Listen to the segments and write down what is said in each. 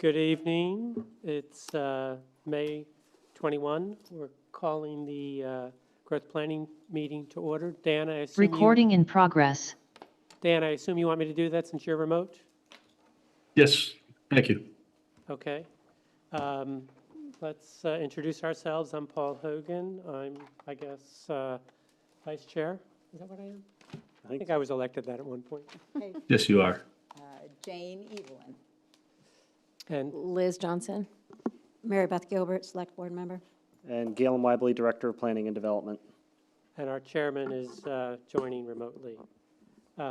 Good evening. It's May 21. We're calling the growth planning meeting to order. Dan, I assume Recording in progress. Dan, I assume you want me to do that since you're remote? Yes, thank you. Okay. Let's introduce ourselves. I'm Paul Hogan. I'm, I guess, vice chair. Is that what I am? I think I was elected that at one point. Hey, Yes, you are. Jane Evelyn. And Liz Johnson. Mary Beth Gilbert, Select Board Member. And Galen Webley, Director of Planning and Development. our chairman is joining remotely. I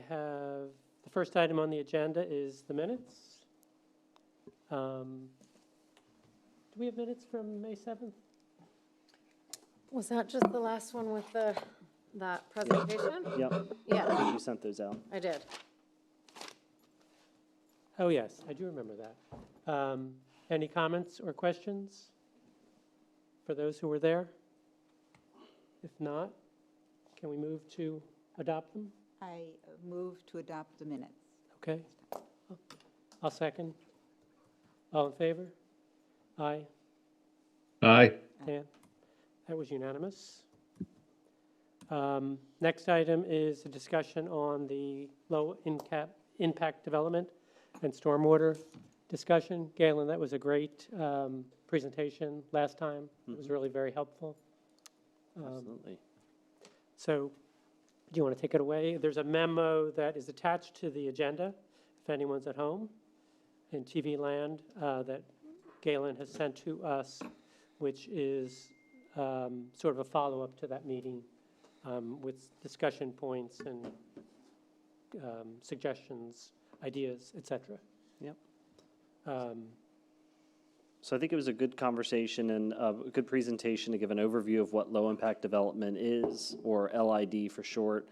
have, the first item on the agenda is the minutes. Do we have minutes from May 7th? Was that just the last one with that presentation? Yep, I Yeah, think you sent those out. I did. Oh, yes, I do remember that. Any comments or questions for those who were there? If not, can we move to adopt them? I move to adopt the minutes. Okay. I'll second. All in favor? Aye. Aye. Dan? That was unanimous. Next item is a discussion on the low impact development and stormwater discussion. Galen, that was a great presentation last time. It was really very helpful. Absolutely. So do you want to take it away? There's a memo that is attached to the agenda, if anyone's at home, in TV land, that Galen has sent to us, which is sort of a follow-up to that meeting with discussion points and suggestions, ideas, etc. Yep. So I think it was a good conversation and a good presentation to give an overview of what low-impact development is, or LID for short.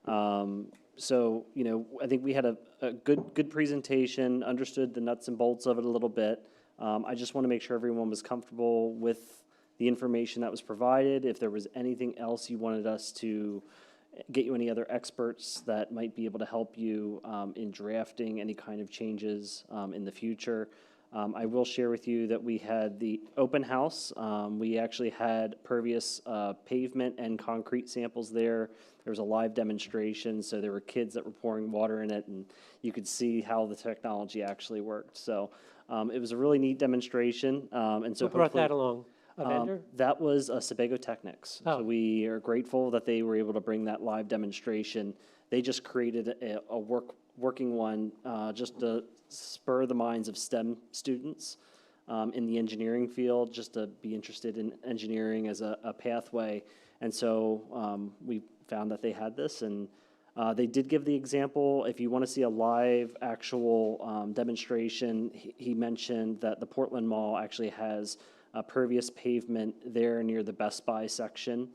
So, you know, I think we had a good presentation, understood the nuts and bolts of it a little bit. I just want to make sure everyone was comfortable with the information that was provided. If there was anything else you wanted us to get you, any other experts that might be able to help you in drafting any kind of changes in the future. I will share with you that we had the open house. We actually had pervious pavement and concrete samples there. There was a live demonstration, so there were kids that were pouring water in it, and you could see how the technology actually worked. So it was a really neat demonstration. And so Who brought that along? A vendor? That was Sebago Technics. Oh. So we are grateful that they were able to bring that live demonstration. They just created a working one just to spur the minds of STEM students in the engineering field, just to be interested in engineering as a pathway. And so we found that they had this, and they did give the example. If you want to see a live actual demonstration, he mentioned that the Portland Mall actually has pervious pavement there near the Best Buy section.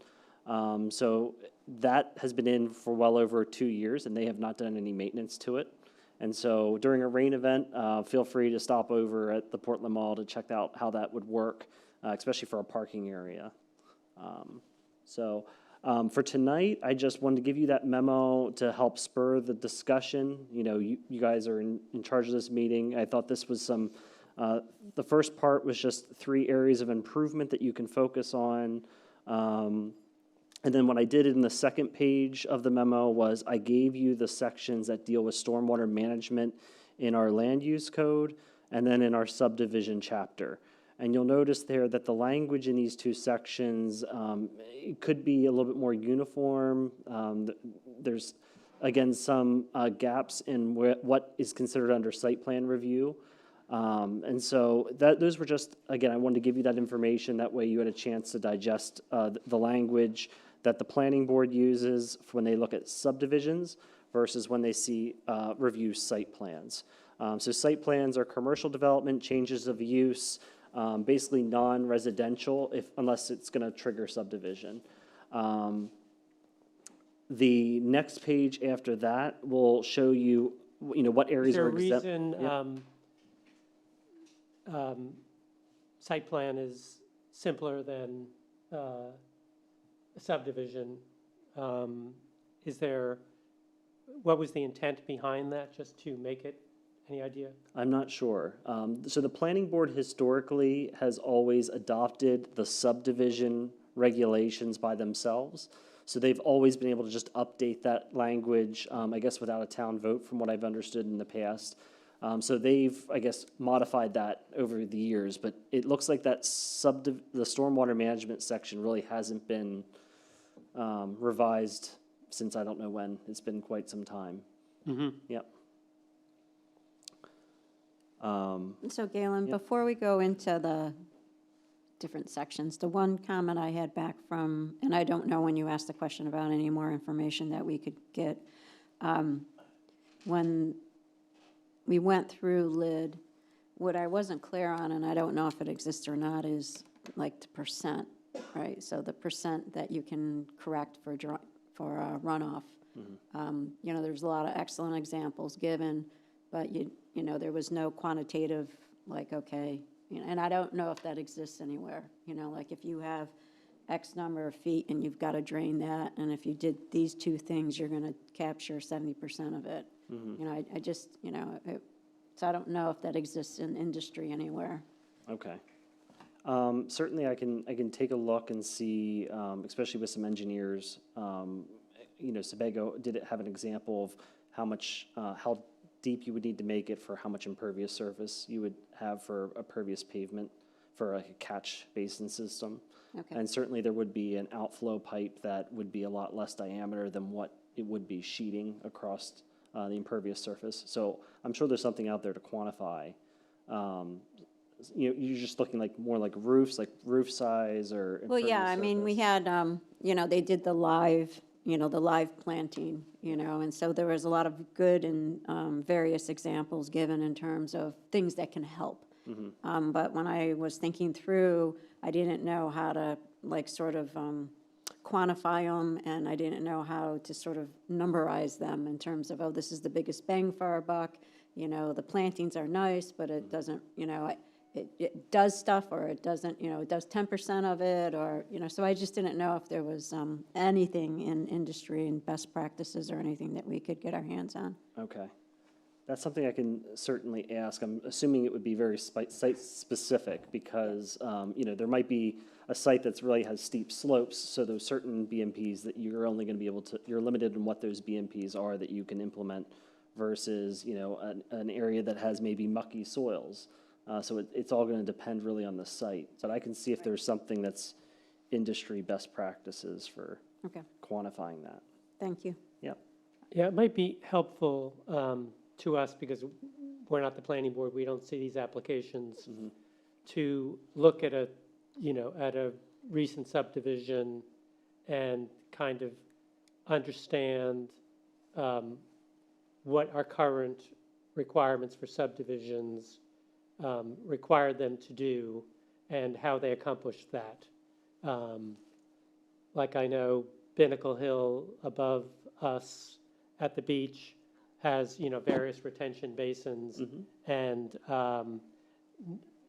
So that has been in for well over 2 years, and they have not done any maintenance to it. And so during a rain event, feel free to stop over at the Portland Mall to check out how that would work, especially for a parking area. For tonight, I just wanted to give you that memo to help spur the discussion. You know, you guys are in charge of this meeting. I thought this was some, the first part was just 3 areas of improvement that you can focus on. And then what I did in the second page of the memo was I gave you the sections that deal with stormwater management in our land use code and then in our subdivision chapter. And you'll notice there that the language in these 2 sections it could be a little bit more uniform. There's, again, some gaps in what is considered under site plan review. And so those were just, again, I wanted to give you that information. That way you had a chance to digest the language that the planning board uses when they look at subdivisions versus when they see review site plans. So site plans are commercial development, changes of use, basically non-residential unless it's going to trigger subdivision. The next page after that will show you, what areas are exempt. Is there a reason site plan is simpler than a subdivision? What was the intent behind that, just to make it Any idea? I'm not sure. So the planning board historically has always adopted the subdivision regulations by themselves. So they've always been able to just update that language, I guess without a town vote from what I've understood in the past. So they've, I guess, modified that over the years, but it looks like that the stormwater management section really hasn't been revised since I don't know when. It's been quite some time. Yep. So Galen, before we go into the different sections, the one comment I had back from, and I don't know when you asked the question about any more information that we could get, when we went through LID, what I wasn't clear on, and I don't know if it exists or not, is like the percent, right? So the percent that you can correct for runoff. You know, there's a lot of excellent examples given, but you know, there was no quantitative, like, okay, you know, and I don't know if that exists anywhere. You know, like if you have X number of feet and you've got to drain that, and if you did these two things, you're going to capture 70% of it. You know, I just, you know, so I don't know if that exists in industry anywhere. Okay. Certainly I can take a look and see, especially with some engineers, you know, Sebago did it have an example of how much, how deep you would need to make it for how much impervious surface you would have for a pervious pavement for a catch basin system. Okay. And certainly there would be an outflow pipe that would be a lot less diameter than what it would be sheeting across the impervious surface. So I'm sure there's something out there to quantify. You know, you're just looking like more like roofs, like roof size or Well, yeah, impervious I mean, we surface. had, you know, they did the live, you know, the live planting, you know, and so there was a lot of good and various examples given in terms of things that can help. But when I was thinking through, I didn't know how to, like, sort of quantify them, and I didn't know how to sort of numberize them in terms of, oh, this is the biggest bang for our buck, you know, the plantings are nice, but it doesn't, you know, it does stuff, or it doesn't, you know, it does 10% of it, or, you know, so I just didn't know if there was anything in industry and best practices or anything that we could get our hands on. Okay. That's something I can certainly ask. I'm assuming it would be very site-specific because, you know, there might be a site that's really has steep slopes, so there's certain BMPs that you're only going to be able to, you're limited in what those BMPs are that you can implement versus, you know, an area that has maybe mucky soils. So it's all going to depend really on the site. But I can see if there's something that's industry best practices for Okay, quantifying that. thank you. Yep. Yeah, it might be helpful to us, because we're not the planning board, we don't see these applications, to look at a, you know, at a recent subdivision and kind of understand what our current requirements for subdivisions require them to do and how they accomplish that. Like I know Binnacle Hill above us at the beach has, you know, various retention basins. And,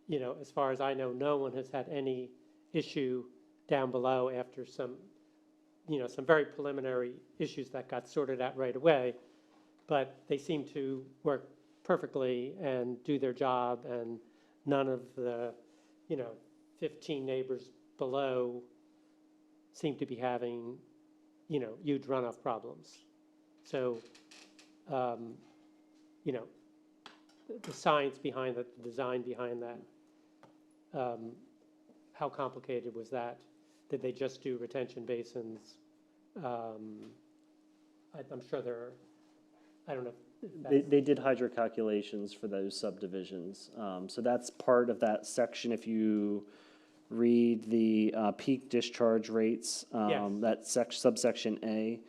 you know, as far as I know, no one has had any issue down below after some, you know, some very preliminary issues that got sorted out right away. But they seem to work perfectly and do their job, and none of the, you know, 15 neighbors below seem to be having, you know, huge runoff problems. So, you know, the science behind that, the design behind that, how complicated was that? Did they just do retention basins? I'm sure there are, I don't know. They did hydro calculations for those subdivisions. So that's part of that section. If you read the peak discharge rates, Yes. that subsection A,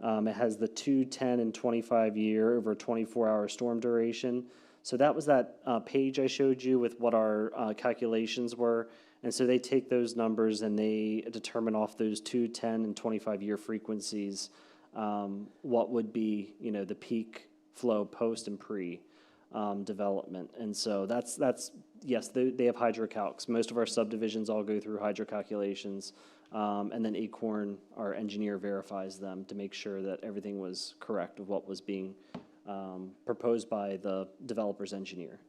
it has the 2, 10, and 25-year over 24-hour storm duration. So that was that page I showed you with what our calculations were. And so they take those numbers and they determine off those 2, 10, and 25-year frequencies what would be, you know, the peak flow post and pre development. And so that's yes, they have hydrocalcs. Most of our subdivisions all go through hydro calculations. And then Acorn, our engineer, verifies them to make sure that everything was correct of what was being proposed by the developer's engineer.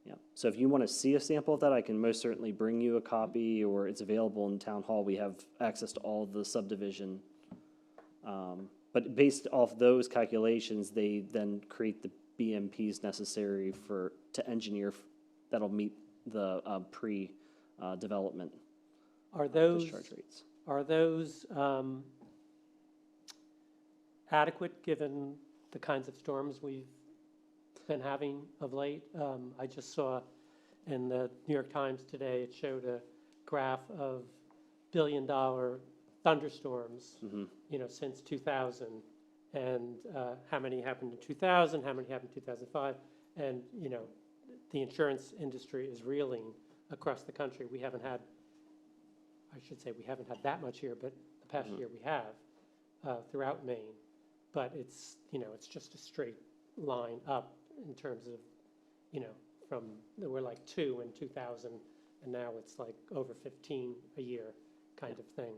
Yeah, so if you want to see a sample of that, I can most certainly bring you a copy, or it's available in town hall. We have access to all the subdivision. But based off those calculations, they then create the BMPs necessary to engineer that'll meet the pre-development Are those, discharge rates. are those adequate, given the kinds of storms we've been having of late? I just saw in the New York Times today, it showed a graph of billion-dollar thunderstorms, since 2000, and how many happened in 2000, how many happened in 2005, and, the insurance industry is reeling across the country. We haven't had, I should say, we haven't had that much here, but the past year we have throughout Maine. But it's, it's just a straight line up in terms of, from, we're like 2 in 2000, and now it's like over 15 a year kind of thing.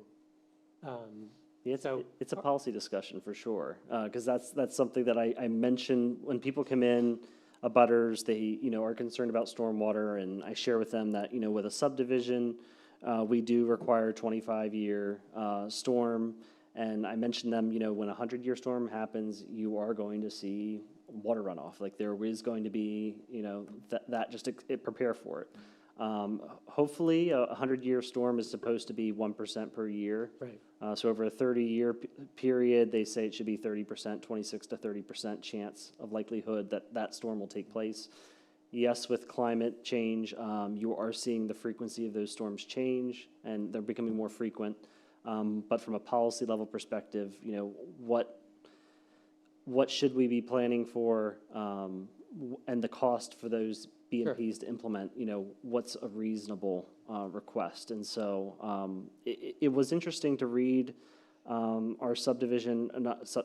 Yeah, it's a policy discussion for sure, because that's something that I mention when people come in, abutters, they, are concerned about stormwater, and I share with them that, with a subdivision, we do require 25-year storm, and I mentioned them, when a 100-year storm happens, you are going to see water runoff. Like, there is going to be, that just prepare for it. Hopefully, a 100-year storm is supposed to be 1% per year. Right. So over a 30-year period, they say it should be 30%, 26 to 30% chance of likelihood that that storm will take place. Yes, with climate change, you are seeing the frequency of those storms change, and they're becoming more frequent. But from a policy level perspective, what should we be planning for, and the cost for those BMPs to implement, what's a reasonable request? And so it was interesting to read our subdivision,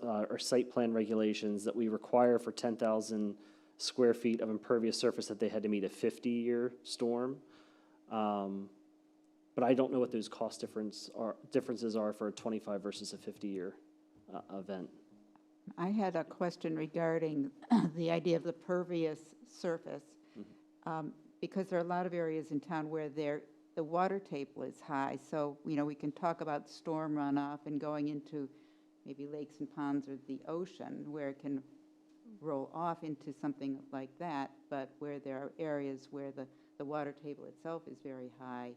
our site plan regulations that we require for 10,000 square feet of impervious surface that they had to meet a 50-year storm. But I don't know what those cost differences are for a 25 versus a 50-year event. I had a question regarding the idea of the pervious surface, because there are a lot of areas in town where the water table is high. So, we can talk about storm runoff and going into maybe lakes and ponds or the ocean where it can roll off into something like that, but where there are areas where the water table itself is very high,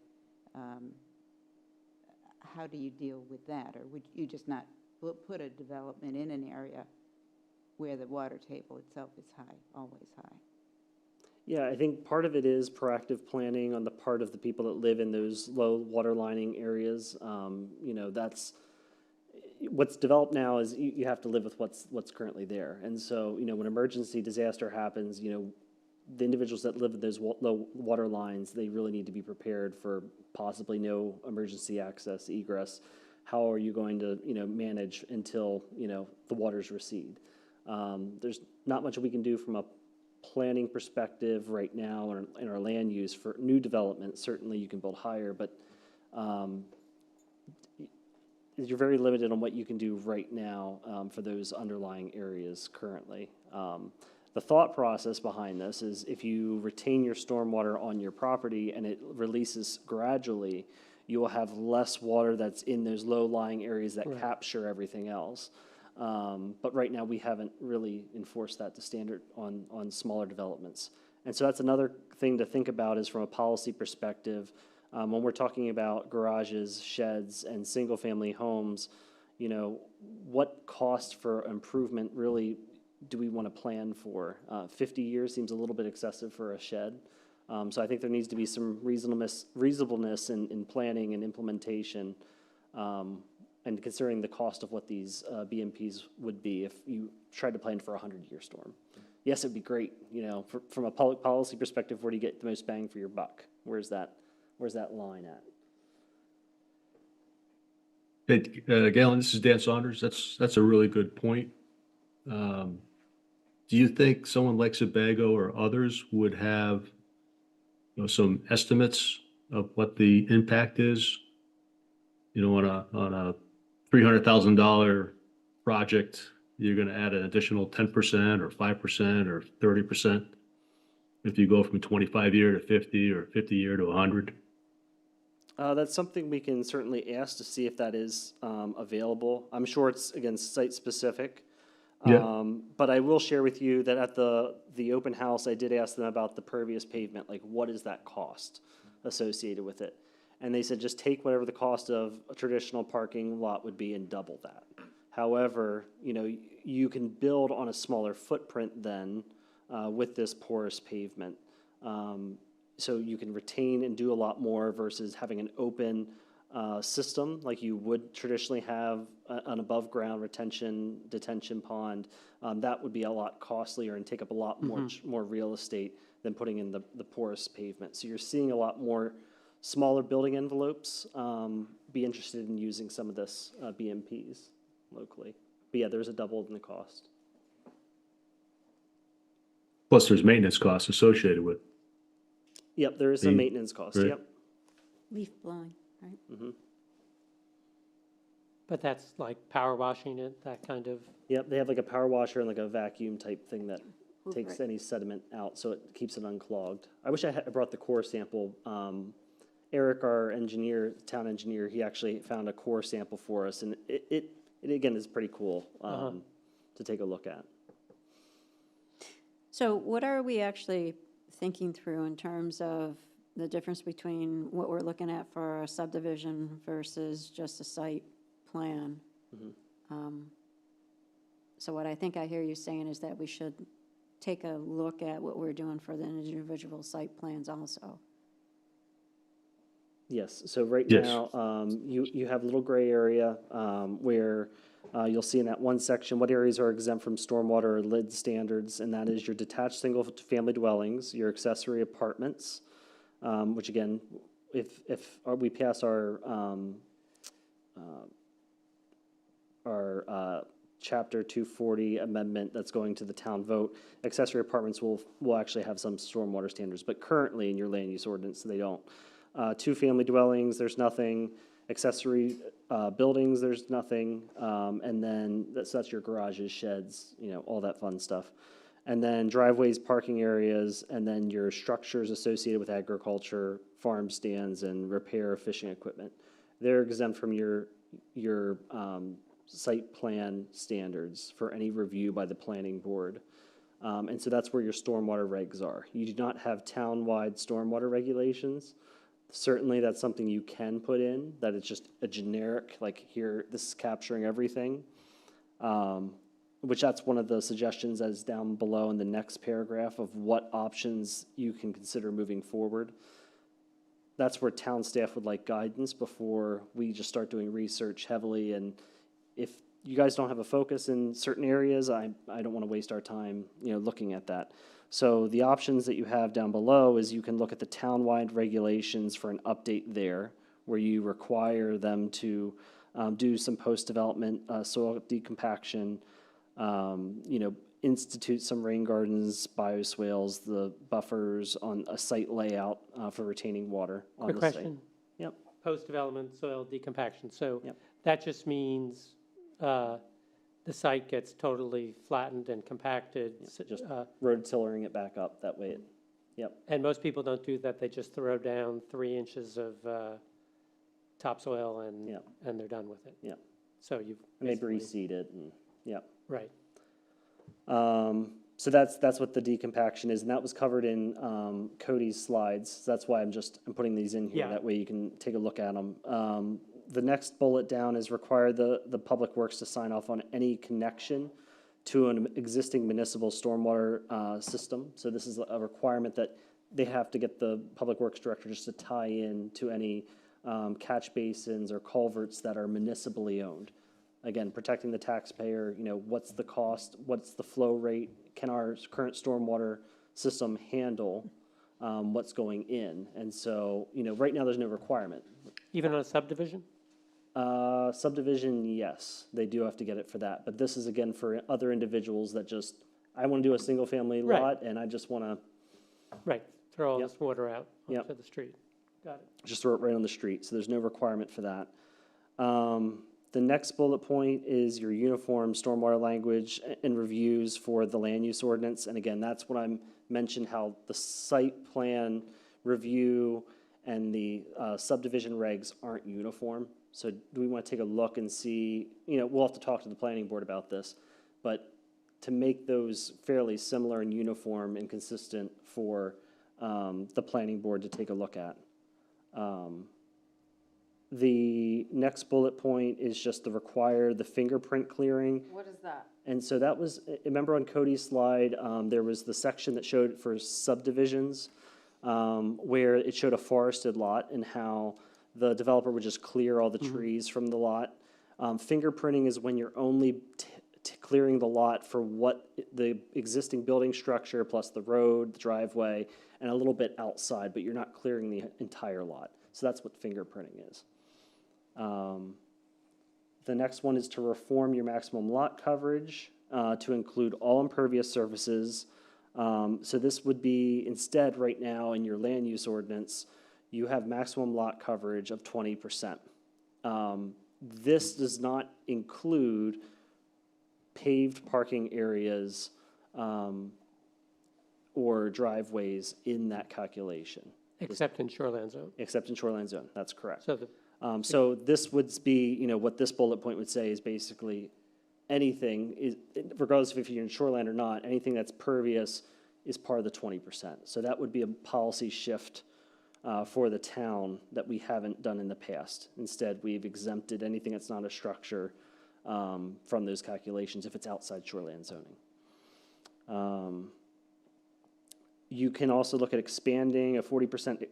how do you deal with that? Or would you just not put a development in an area where the water table itself is high, always high? Yeah, I think part of it is proactive planning on the part of the people that live in those low water lining areas. That's what's developed now is you have to live with what's currently there. And so, when emergency disaster happens, the individuals that live in those low water lines, they really need to be prepared for possibly no emergency access, egress. How are you going to, manage until, the waters recede? There's not much we can do from a planning perspective right now in our land use for new development. Certainly you can build higher, but you're very limited on what you can do right now for those underlying areas currently. The thought process behind this is if you retain your stormwater on your property and it releases gradually, you will have less water that's in those low-lying areas that capture everything else. But right now, we haven't really enforced that to standard on smaller developments. And so that's another thing to think about is from a policy perspective, when we're talking about garages, sheds, and single-family homes, what cost for improvement really do we want to plan for? 50 years seems a little bit excessive for a shed. So I think there needs to be some reasonableness in planning and implementation, and considering the cost of what these BMPs would be if you tried to plan for a 100-year storm. Yes, it'd be great. From a public policy perspective, where do you get the most bang for your buck? Where's that line at? Hey, Galen, this is Dan Saunders. That's a really good point. Do you think someone like Sebago or others would have, some estimates of what the impact is, on a $300,000 project you're gonna add an additional 10% or 5% or 30%? If you go from 25-year to 50 or 50-year to 100? That's something we can certainly ask to see if that is available. I'm sure it's, again, site-specific. Yeah. But I will share with you that at the open house, I did ask them about the pervious pavement, like what is that cost associated with it? And they said, just take whatever the cost of a traditional parking lot would be and double that. However, you know, you can build on a smaller footprint then with this porous pavement. So you can retain and do a lot more versus having an open system like you would traditionally have an above-ground detention pond. That would be a lot costlier and take up a lot more real estate than putting in the porous pavement. So you're seeing a lot more smaller building envelopes be interested in using some of this BMPs locally. But yeah, there's a double in the cost. Plus, there's maintenance costs associated with. Yep, there is some maintenance cost, right. yep. Leaf blowing, right? But that's like power washing it, that kind of, Yep, they have like a power washer and like a vacuum type thing that takes Right. any sediment out, so it keeps it unclogged. I wish I brought the core sample. Eric, our engineer, town engineer, he actually found a core sample for us, and it again is pretty cool to take a look at. So what are we actually thinking through in terms of the difference between what we're looking at for a subdivision versus just a site plan? So what I think I hear you saying is that we should take a look at what we're doing for the individual site plans also. Yes, so right Yes. now, you have a little gray area where you'll see in that one section what areas are exempt from stormwater or lid standards, and that is your detached single-family dwellings, your accessory apartments, which again, if we pass our Chapter 240 amendment that's going to the town vote, accessory apartments will actually have some stormwater standards, but currently in your land use ordinance, they don't. Two-family dwellings, there's nothing. Accessory buildings, there's nothing. And then that's your garages, sheds, you know, all that fun stuff. And then driveways, parking areas, and then your structures associated with agriculture, farm stands, and repair of fishing equipment. They're exempt from your site plan standards for any review by the planning board. And so that's where your stormwater regs are. You do not have town-wide stormwater regulations. Certainly, that's something you can put in, that it's just a generic, like here, this is capturing everything, which that's one of the suggestions that is down below in the next paragraph of what options you can consider moving forward. That's where town staff would like guidance before we just start doing research heavily. And if you guys don't have a focus in certain areas, I don't want to waste our time, you know, looking at that. So the options that you have down below is you can look at the town-wide regulations for an update there, where you require them to do some post-development soil decompaction, you know, institute some rain gardens, bioswales, the buffers on a site layout for retaining water on quick the site. question. Yep. Post-development soil decompaction, so Yep. that just means the site gets totally flattened and compacted. Just rototillering it back up, that way it, yep. And most people don't do that, they just throw down 3 inches of topsoil Yep. and they're done with it. Yep. So you've And they basically- reseed it, and, yep. Right, So that's what the decompaction is, and that was covered in Cody's slides. So that's why I'm putting these in here. Yeah. That way you can take a look at them. The next bullet down is require the Public Works to sign off on any connection to an existing municipal stormwater system. So this is a requirement that they have to get the Public Works Director just to tie in to any catch basins or culverts that are municipally owned. Again, protecting the taxpayer, you know, what's the cost, what's the flow rate, can our current stormwater system handle what's going in? And so, you know, right now there's no requirement. even on a subdivision? Subdivision, yes, they do have to get it for that. But this is again for other individuals that just, I want to do a single family Right. lot and I just want to Right, throw all Yep. this water out Yep. onto the street. Got it. just throw it right on the street. So there's no requirement for that. The next bullet point is your uniform stormwater language and reviews for the land use ordinance. And again, that's what I mentioned, how the site plan review and the subdivision regs aren't uniform. So do we want to take a look and see, we'll have to talk to the planning board about this, but to make those fairly similar and uniform and consistent for the planning board to take a look at. The next bullet point is just to require the fingerprint clearing. What is that? And so that was, remember on Cody's slide, there was the section that showed for subdivisions, where it showed a forested lot and how the developer would just clear all the trees from the lot. Fingerprinting is when you're only clearing the lot for what the existing building structure plus the road, the driveway, and a little bit outside, but you're not clearing the entire lot. So that's what fingerprinting is. The next one is to reform your maximum lot coverage to include all impervious surfaces. So this would be, instead, right now in your land use ordinance, you have maximum lot coverage of 20%. This does not include paved parking areas or driveways in that calculation. Except in shoreline zone. Except in shoreline zone, that's correct. So the, So this would be, what this bullet point would say is basically anything, regardless of if you're in shoreline or not, anything that's pervious is part of the 20%. So that would be a policy shift for the town that we haven't done in the past. Instead, we've exempted anything that's not a structure from those calculations if it's outside shoreline zoning. You can also look at expanding a 40%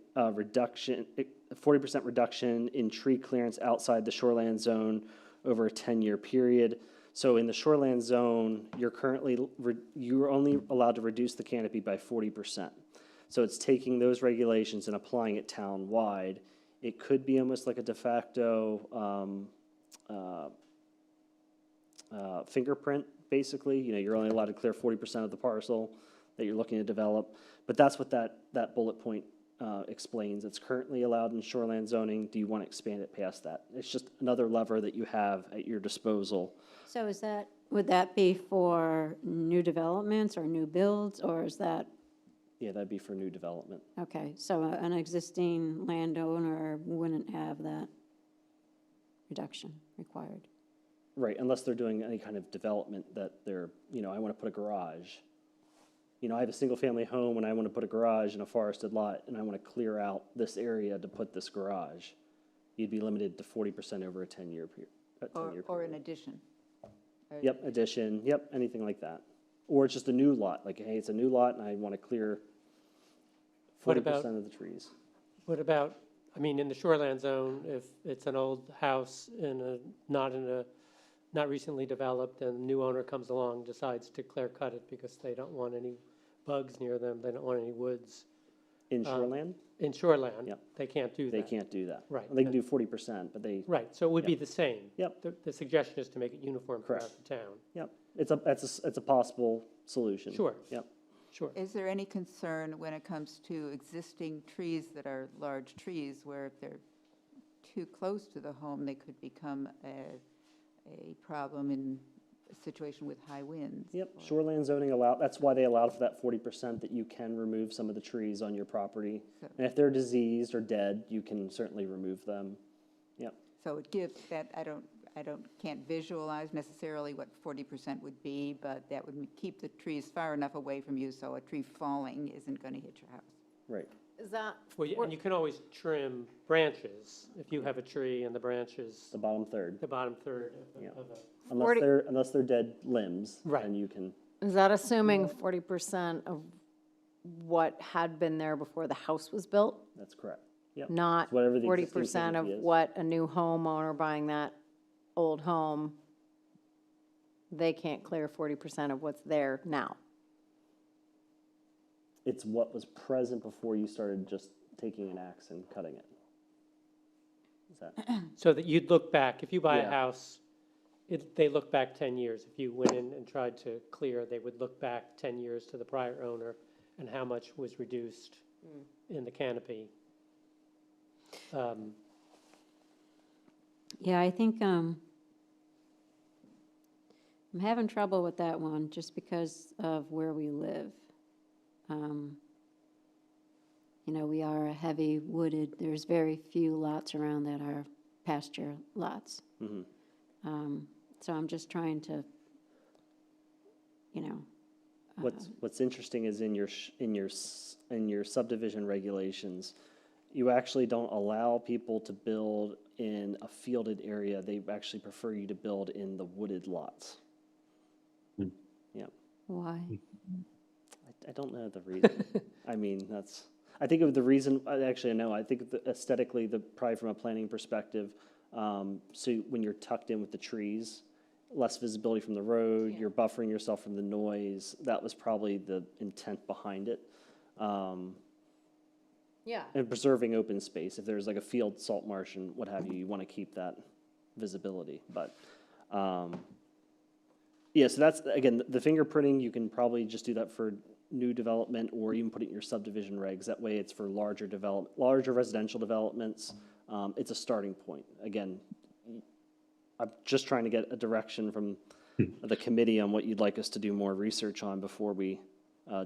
reduction in tree clearance outside the shoreline zone over a 10-year period. So in the shoreline zone, you're only allowed to reduce the canopy by 40%. So it's taking those regulations and applying it town-wide. It could be almost like a de facto fingerprint, basically. You're only allowed to clear 40% of the parcel that you're looking to develop. But that's what that bullet point explains. It's currently allowed in shoreline zoning. Do you want to expand it past that? It's just another lever that you have at your disposal. So would that be for new developments or new builds, or is that, Yeah, that'd be for new development. okay, so an existing landowner wouldn't have that reduction required? Right, unless they're doing any kind of development that they're, I want to put a garage. I have a single-family home and I want to put a garage in a forested lot and I want to clear out this area to put this garage. You'd be limited to 40% over a 10-year period. Or an addition. Yep, addition, yep, anything like that. Or it's just a new lot, like, hey, it's a new lot and I want to clear 40% of the trees. what about, in the shoreline zone, if it's an old house not recently developed and the new owner comes along, decides to clear cut it because they don't want any bugs near them, they don't want any woods. In shoreland? In shoreland, Yep. they can't do that. They can't do that. Right. They can do 40%, but they, Right, so it would be the same. Yep. The suggestion is to make it uniform throughout Correct. the town. yep, it's a possible solution. Sure. Yep. Sure. Is there any concern when it comes to existing trees that are large trees, where if they're too close to the home, they could become a problem in a situation with high winds? Yep, shoreland zoning that's why they allowed for that 40%, that you can remove some of the trees on your property. So- And if they're diseased or dead, you can certainly remove them. Yep, So it gives that, can't visualize necessarily what 40% would be, but that would keep the trees far enough away from you so a tree falling isn't going to hit your house. right. Is that, And you can always trim branches if you have a tree and the branches, The bottom third. the bottom third Yeah. of a. Unless they're dead limbs, Right. then you can, is that assuming 40% of what had been there before the house was built? that's correct. Yep. Not It's whatever the existing 40% of canopy is. what a new homeowner buying that old home, they can't clear 40% of what's there now. It's what was present before you started just taking an axe and cutting it. Is that, So that you'd look back, if you buy a Yeah. house, they look back 10 years. If you went in and tried to clear, they would look back 10 years to the prior owner and how much was reduced in the canopy. Yeah, I think I'm having trouble with that one, just because of where we live. You know, we are a heavy wooded, there's very few lots around that are pasture lots. So I'm just trying to, you know, What's interesting is in your subdivision regulations, you actually don't allow people to build in a fielded area. They actually prefer you to build in the wooded lots. Yeah, why? I don't know the reason. I mean, I think of the reason, actually, no, I think aesthetically, probably from a planning perspective, so when you're tucked in with the trees, less visibility from the road, you're buffering yourself from the noise. That was probably the intent behind it. Yeah. And preserving open space. If there's like a field, salt marsh, and what have you, you want to keep that visibility. But yeah, so that's, again, the fingerprinting, you can probably just do that for new development or even put it in your subdivision regs. That way it's for larger residential developments. It's a starting point. Again, I'm just trying to get a direction from the committee on what you'd like us to do more research on before we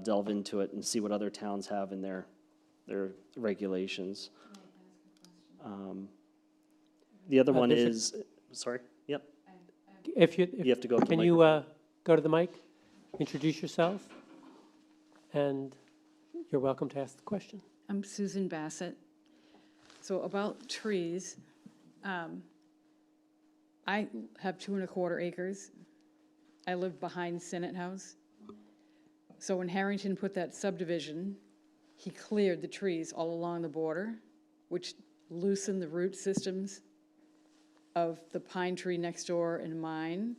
delve into it and see what other towns have in their regulations. The other one is, sorry, yep, If you, you have to go up to the can you microphone. go to the mic, introduce yourself, and you're welcome to ask the question. I'm Susan Bassett. So about trees, I have 2¼ acres. I live behind Senate House. So when Harrington put that subdivision, he cleared the trees all along the border, which loosened the root systems of the pine tree next door and mine.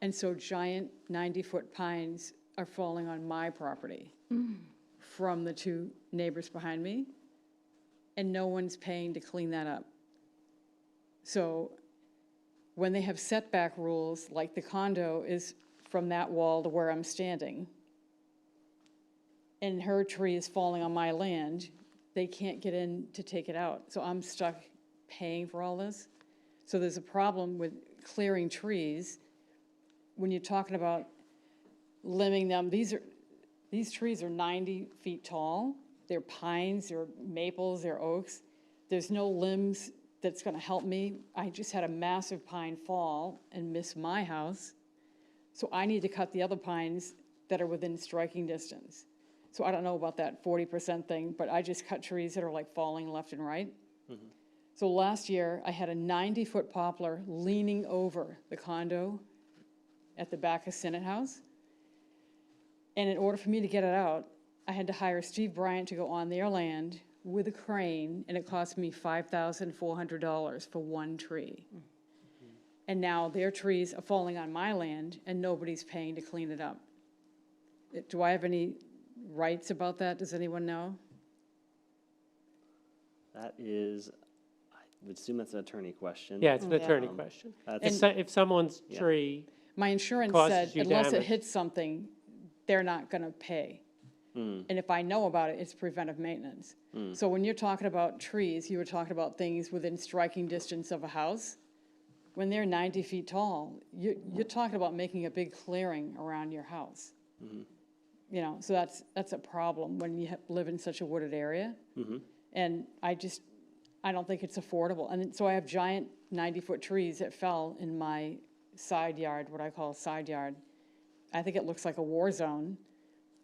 And so giant 90-foot pines are falling on my property from the 2 neighbors behind me, and no one's paying to clean that up. So when they have setback rules, like the condo is from that wall to where I'm standing, and her tree is falling on my land, they can't get in to take it out. So I'm stuck paying for all this. So there's a problem with clearing trees. When you're talking about limbing them, these trees are 90 feet tall. They're pines, they're maples, they're oaks. There's no limbs that's gonna help me. I just had a massive pine fall and miss my house. So I need to cut the other pines that are within striking distance. So I don't know about that 40% thing, but I just cut trees that are like falling left and right. So last year, I had a 90-foot poplar leaning over the condo at the back of Senate House. And in order for me to get it out, I had to hire Steve Bryant to go on their land with a crane, and it cost me $5,400 for one tree. And now their trees are falling on my land, and nobody's paying to clean it up. Do I have any rights about that? Does anyone know? That is, I would assume that's an attorney question. Yeah, it's an attorney Um, question. that's- If someone's Yeah. tree, My insurance Causes said you unless it damage. hits something, they're not gonna pay. And if I know about it, it's preventive maintenance. So when you're talking about trees, you were talking about things within striking distance of a house. When they're 90 feet tall, you're talking about making a big clearing around your house. You know, so that's a problem when you live in such a wooded area. And I don't think it's affordable. And so I have giant 90-foot trees that fell in my side yard, what I call a side yard. I think it looks like a war zone.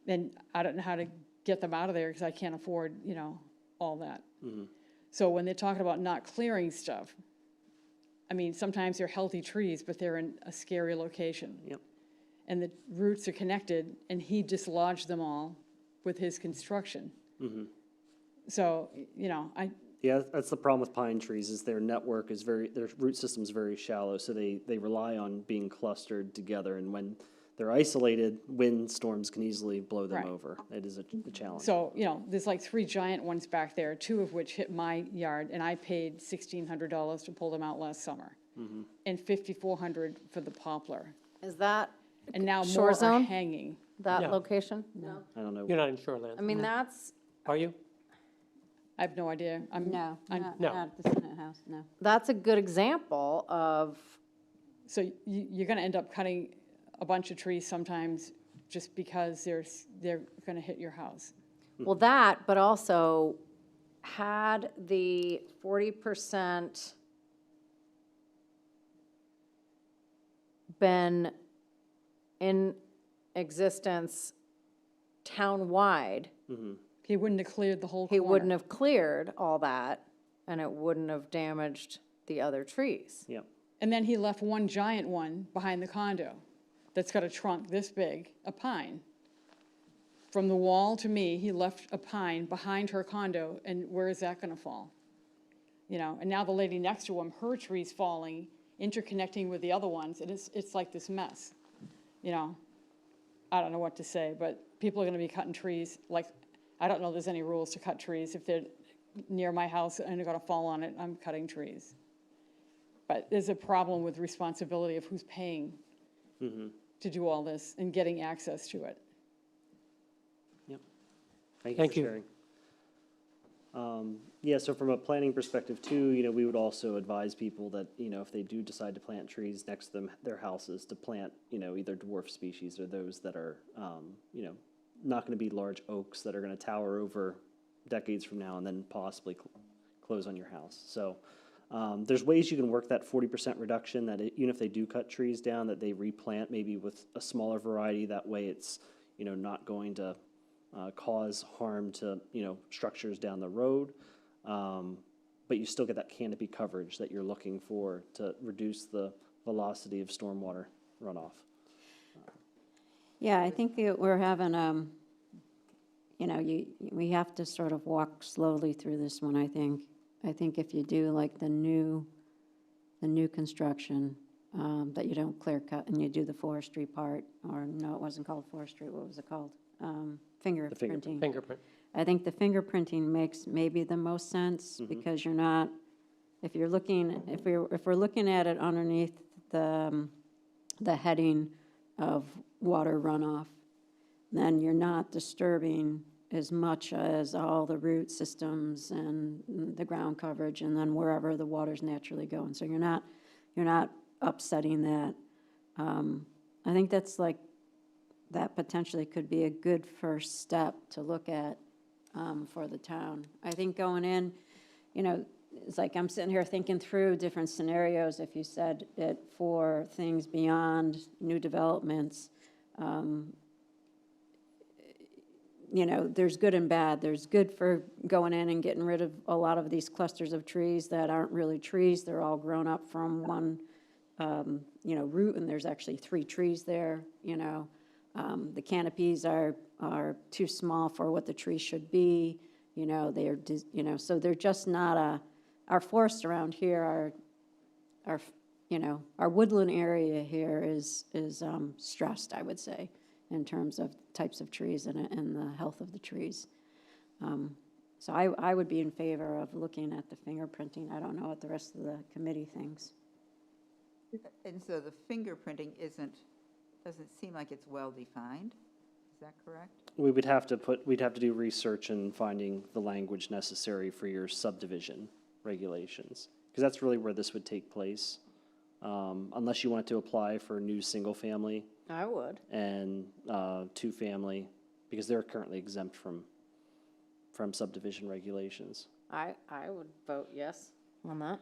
And I don't know how to get them out of there because I can't afford, you know, all that. So when they're talking about not clearing stuff, I mean, sometimes they're healthy trees, but they're in a scary location. Yep. And the roots are connected, and he dislodged them all with his construction. So, you know, Yeah, that's the problem with pine trees, is their network is their root system is very shallow, so they rely on being clustered together, and when they're isolated, wind storms can easily blow them Right. over. It is a challenge. So, you know, there's like 3 giant ones back there, 2 of which hit my yard, and I paid $1,600 to pull them out last summer. And $5,400 for the poplar. Is that And now Shore more are zone? hanging. that Yeah. location? I don't know. you're not in shoreland, I mean, that's are you? I have no idea. No, I'm- not No. at the Senate House, no. a good example of, So you're gonna end up cutting a bunch of trees sometimes just because they're gonna hit your house. Well, that, but also had the 40% been in existence town-wide, He wouldn't have cleared the whole he corner. wouldn't have cleared all that, and it wouldn't have damaged the other trees. Yep. And then he left one giant one behind the condo that's got a trunk this big, a pine. From the wall to me, he left a pine behind her condo, and where is that gonna fall? You know, and now the lady next to him, her tree's falling, interconnecting with the other ones, and it's like this mess, you know? I don't know what to say, but people are gonna be cutting trees, like, I don't know if there's any rules to cut trees. If they're near my house and they're gonna fall on it, I'm cutting trees. But there's a problem with responsibility of who's paying to do all this and getting access to it. Thank you Thank for you. sharing. Yeah, so from a planning perspective too, you know, we would also advise people that, you know, if they do decide to plant trees next to them, their houses, to plant, you know, either dwarf species or those that are, you know, not gonna be large oaks that are gonna tower over decades from now and then possibly close on your house. So, there's ways you can work that 40% reduction, that even if they do cut trees down, that they replant maybe with a smaller variety. That way it's, you know, not going to cause harm to, you know, structures down the road. But you still get that canopy coverage that you're looking for to reduce the velocity of stormwater runoff. Yeah, I think that we're having, you know, we have to sort of walk slowly through this one, I think. I think if you do like the new construction, that you don't clear cut and you do the forestry part, or no, it wasn't called forestry, what was it called? Fingerprinting. Fingerprint. I think the fingerprinting makes maybe the most sense, because you're not, if we're looking at it underneath the heading of water runoff, then you're not disturbing as much as all the root systems and the ground coverage, and then wherever the water's naturally going. So you're not upsetting that. I think that's like, that potentially could be a good first step to look at for the town. I think going in, you know, it's like I'm sitting here thinking through different scenarios. If you said it for things beyond new developments, you know, there's good and bad. There's good for going in and getting rid of a lot of these clusters of trees that aren't really trees. They're all grown up from one, you know, root, and there's actually 3 trees there, you know. The canopies are too small for what the tree should be, you know, you know, so they're just not our forests around here are, you know, our woodland area here is stressed, I would say, in terms of types of trees and the health of the trees. So I would be in favor of looking at the fingerprinting. I don't know what the rest of the committee thinks. And so the fingerprinting doesn't seem like it's well-defined. Is that correct? We'd have to do research and finding the language necessary for your subdivision regulations, because that's really where this would take place. Unless you want to apply for a new single-family I would. and 2-family, because they're currently exempt from subdivision regulations. I would vote yes on that.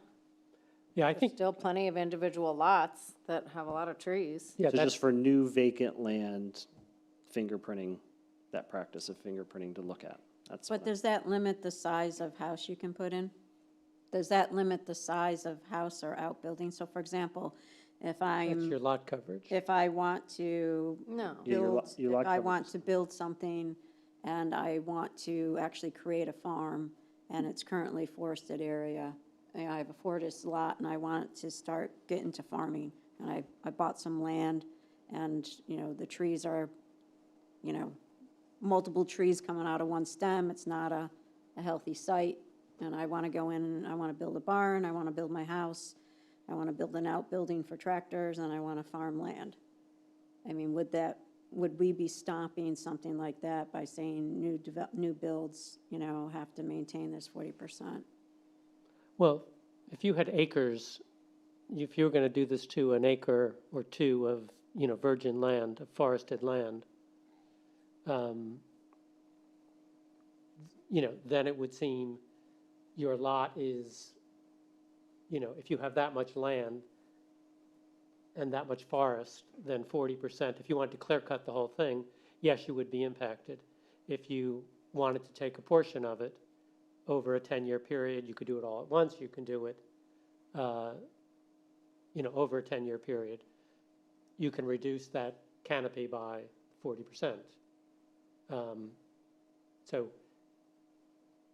Yeah, I There's think, still plenty of individual lots that have a lot of trees. yeah, So that's, just for new vacant land, fingerprinting, that practice of fingerprinting to look at. That's But what does that limit the size of house you can put in? Does that limit the size of house or outbuilding? So for example, if that's your lot coverage. if I want to No. Yeah, your build, your lot if I coverage want is- to build something and I want to actually create a farm and it's currently forested area, and I have a forest lot and I want to start getting to farming, and I bought some land and, you know, the trees are, you know, multiple trees coming out of one stem, it's not a healthy site, and I want to go in and I want to build a barn, I want to build my house, I want to build an outbuilding for tractors, and I want to farm land. I mean, would we be stopping something like that by saying new builds, you know, have to maintain this 40%? Well, if you had acres, if you were going to do this to an acre or 2 of virgin land, of forested land, then it would seem your lot is, if you have that much land and that much forest, then 40%, if you wanted to clear cut the whole thing, yes, you would be impacted. If you wanted to take a portion of it over a 10-year period, you could do it all at once. You can do it, over a 10-year period. You can reduce that canopy by 40%. So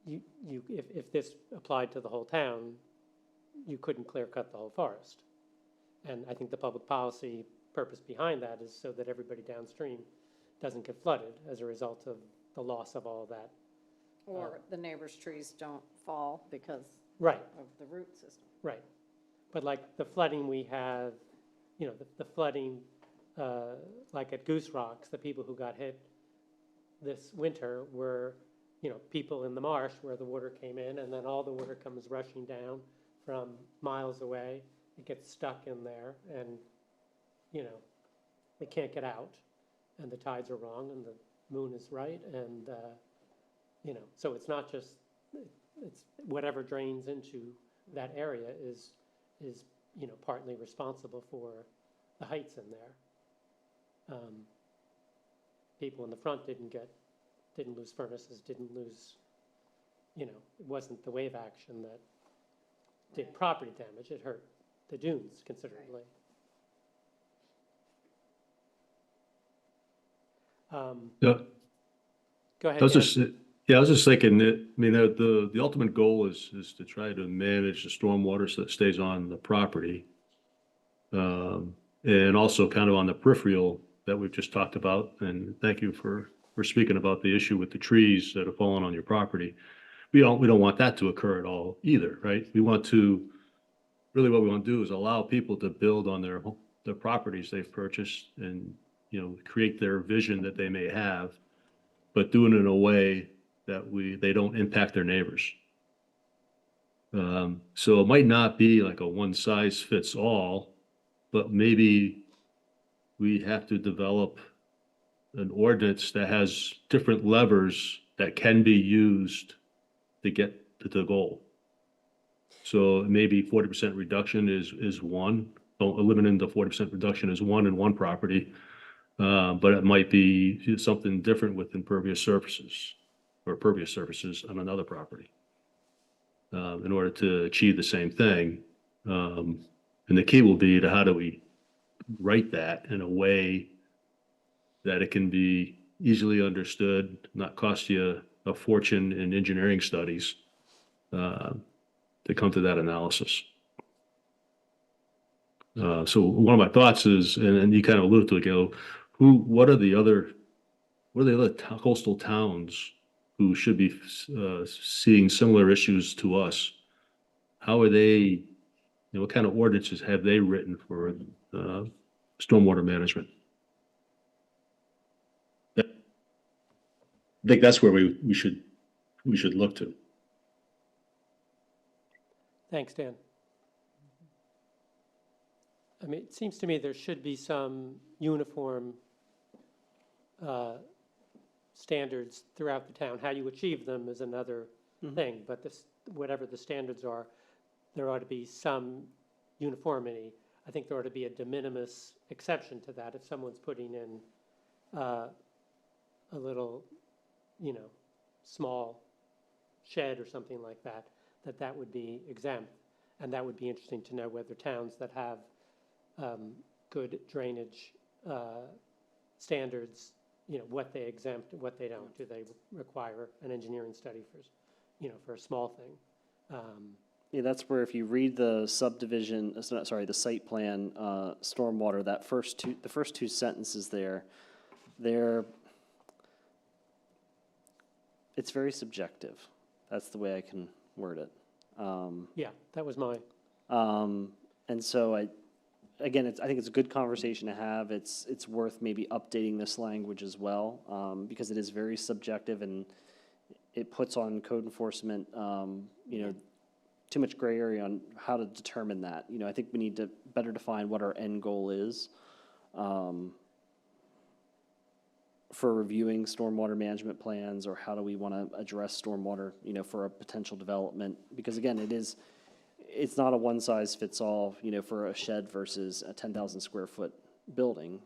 if this applied to the whole town, you couldn't clear cut the whole forest. And I think the public policy purpose behind that is so that everybody downstream doesn't get flooded as a result of the loss of all of that. Or the neighbor's trees don't fall because Right, of the root system. right. But like the flooding we have, the flooding, like at Goose Rocks, the people who got hit this winter were, people in the marsh where the water came in, and then all the water comes rushing down from miles away. It gets stuck in there, and, they can't get out, and the tides are wrong, and the moon is right, and, so it's not just, it's whatever drains into that area is, partly responsible for the heights in there. People in the front didn't lose furnaces, didn't lose, it wasn't the wave action that did property damage. It hurt the dunes considerably. Yeah, Go ahead, I was Dan. just, yeah, I was just thinking that, the ultimate goal is to try to manage the stormwater so that stays on the property. And also kind of on the peripheral that we've just talked about. And thank you for speaking about the issue with the trees that have fallen on your property. We don't want that to occur at all either, right? We want to, really what we want to do is allow people to build on their properties they've purchased and, create their vision that they may have, but do it in a way that they don't impact their neighbors. So it might not be like a one size fits all, but maybe we have to develop an ordinance that has different levers that can be used to get to the goal. So maybe 40% reduction is one, eliminating the 40% reduction is one in one property. But it might be something different with impervious surfaces or pervious surfaces on another property, in order to achieve the same thing. And the key will be to how do we write that in a way that it can be easily understood, not cost you a fortune in engineering studies, to come to that analysis. So one of my thoughts is, and you kind of alluded to it, what are the other coastal towns who should be seeing similar issues to us? How are they, what kind of ordinances have they written for stormwater management? I think that's where we should look to. Thanks, Dan. I mean, it seems to me there should be some uniform standards throughout the town. How you achieve them is another thing, but whatever the standards are, there ought to be some uniformity. I think there ought to be a de minimis exception to that. If someone's putting in a little, small shed or something like that, that would be exempt. And that would be interesting to know whether towns that have good drainage standards, what they exempt, what they don't. Do they require an engineering study for a small thing? Yeah, that's where if you read the subdivision, the site plan, stormwater, the first two sentences it's very subjective. That's the way I can word it. Yeah, that was my. And so I think it's a good conversation to have. It's worth maybe updating this language as well, because it is very subjective and it puts on code enforcement, too much gray area on how to determine that. I think we need to better define what our end goal is. for reviewing stormwater management plans, or how do we want to address stormwater, for a potential development? Because again, it's not a one-size-fits-all, for a shed versus a 10,000 square foot building.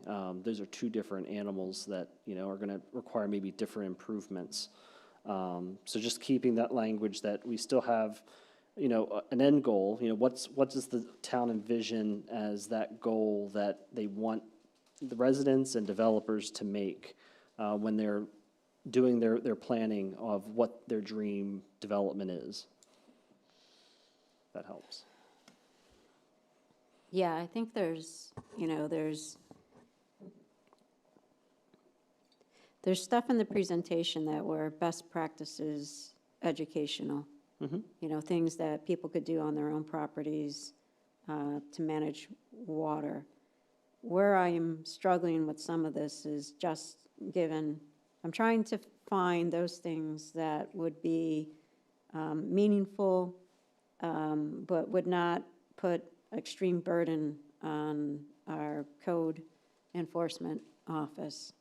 Those are two different animals that, are going to require maybe different improvements. So just keeping that language that we still have, an end goal, what does the town envision as that goal that they want the residents and developers to make when they're doing their planning of what their dream development is? That helps. Yeah, I think there's stuff in the presentation that were best practices educational. Things that people could do on their own properties to manage water. Where I am struggling with some of this is just I'm trying to find those things that would be meaningful, but would not put extreme burden on our code enforcement office.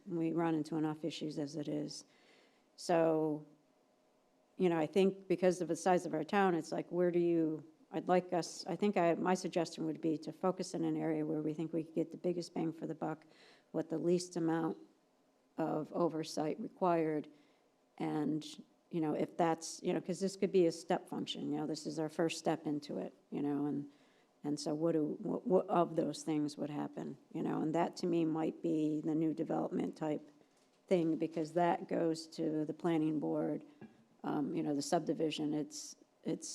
We run into enough issues as it is. So, I think because of the size of our town, it's like, my suggestion would be to focus in an area where we think we could get the biggest bang for the buck with the least amount of oversight required. And, if that's, because this could be a step function, this is our first step into it, and so what of those things would happen, and that to me might be the new development type thing, because that goes to the planning board, the subdivision, it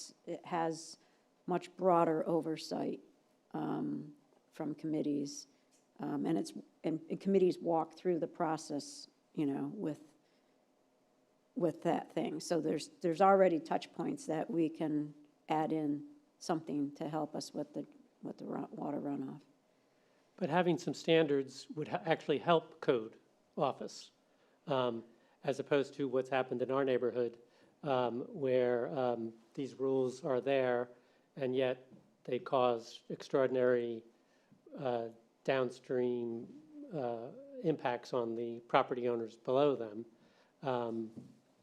has much broader oversight from committees, and committees walk through the process, with that thing. So there's already touch points that we can add in something to help us with the water runoff. But having some standards would actually help code office, as opposed to what's happened in our neighborhood, where these rules are there, and yet they cause extraordinary downstream impacts on the property owners below them.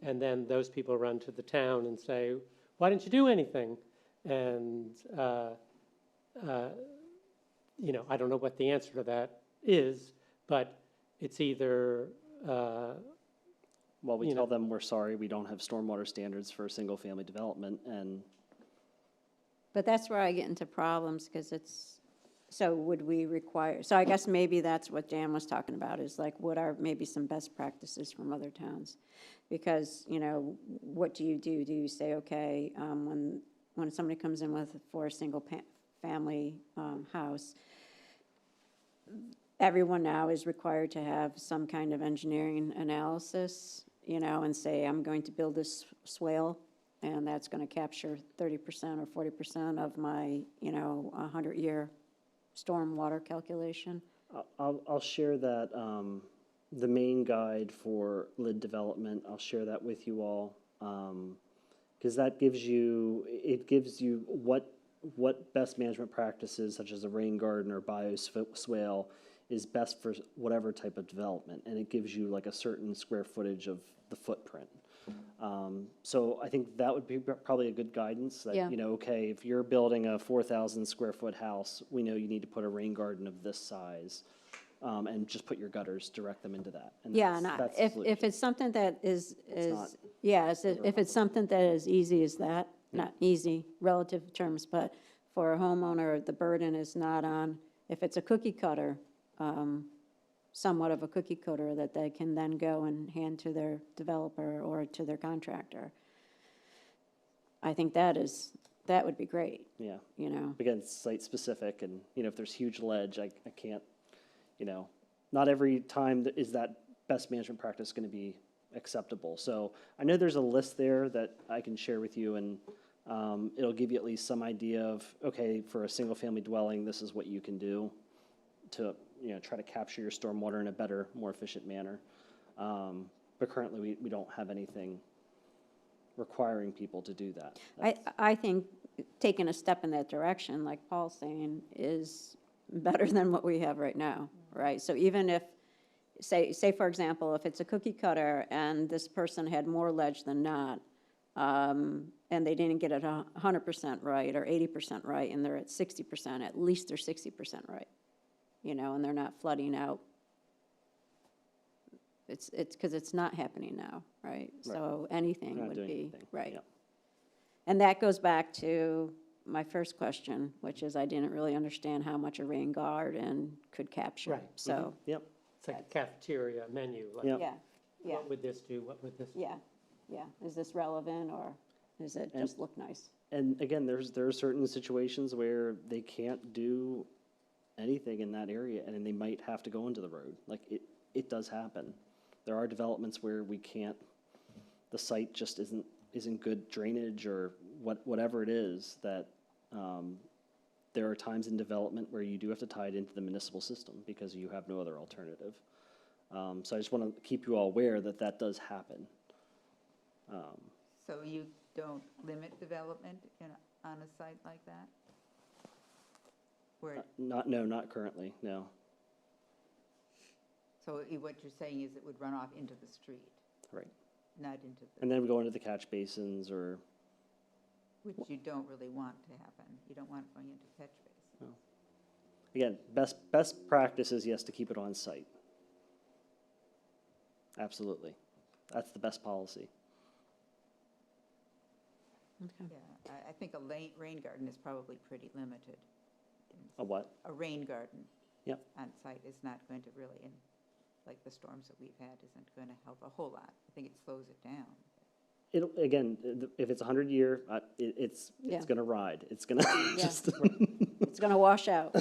And then those people run to the town and say, why didn't you do anything? And, I don't know what the answer to that is, but it's either, Well, we tell them we're sorry, we don't have stormwater standards for single-family development, and But that's where I get into problems, because so would we require, so I guess maybe that's what Dan was talking about, is like, what are maybe some best practices from other towns? Because, what do? Do you say, okay, when somebody comes in for a single family house, everyone now is required to have some kind of engineering analysis, and say, I'm going to build this swale, and that's going to capture 30% or 40% of my, 100-year stormwater calculation. I'll share that, the main guide for lid development, I'll share that with you all. Because that gives you what best management practices, such as a rain garden or bioswale, is best for whatever type of development. And it gives you like a certain square footage of the footprint. So I think that would be probably a good guidance that, Yeah. Okay, if you're building a 4,000 square foot house, we know you need to put a rain garden of this size, and just put your gutters, direct them into that. And Yeah, and that's if it's something that is, not if it's something that is easy as that, not easy relative terms, but for a homeowner, the burden is not on, if it's a cookie cutter, somewhat of a cookie cutter that they can then go and hand to their developer or to their contractor. I think that would be great, Yeah. you know? Again, it's site specific, and, if there's huge ledge, I can't, not every time is that best management practice going to be acceptable. So I know there's a list there that I can share with you, and it'll give you at least some idea of, okay, for a single-family dwelling, this is what you can do to, try to capture your stormwater in a better, more efficient manner. But currently, we don't have anything requiring people to do that. I think taking a step in that direction, like Paul's saying, is better than what we have right now, right? So even if, say for example, if it's a cookie cutter and this person had more ledge than not, and they didn't get it 100% right or 80% right, and they're at 60%, at least they're 60% right, you know, and they're not flooding out. It's because it's not happening now, right? So anything Not would doing be, anything, right. yeah. And that goes back to my first question, which is I didn't really understand how much a rain garden could capture. Right. So, Yep, It's like a cafeteria menu, like, Yep. yeah, yeah, what would this do, what would this? yeah, yeah. Is this relevant or does it just look nice? and again, there are certain situations where they can't do anything in that area, and then they might have to go into the road. Like, it does happen. There are developments where we can't, the site just isn't good drainage or whatever it is, that there are times in development where you do have to tie it into the municipal system because you have no other alternative. So I just want to keep you all aware that that does happen. So you don't limit development on a site like that? Where, Not currently, no. so what you're saying is it would run off into the street, Right. not into the, And then we go into the catch basins or, which you don't really want to happen. You don't want it going into catch basins. again, best practice is, yes, to keep it on site. Absolutely. That's the best policy. Yeah, I think a rain garden is probably pretty limited. A what? A rain garden. Yep. On site is not going to really, like the storms that we've had, isn't going to help a whole lot. I think it slows it down. It'll, again, if it's 100-year, it's Yeah. gonna ride. It's gonna Yeah. just. It's going to wash out.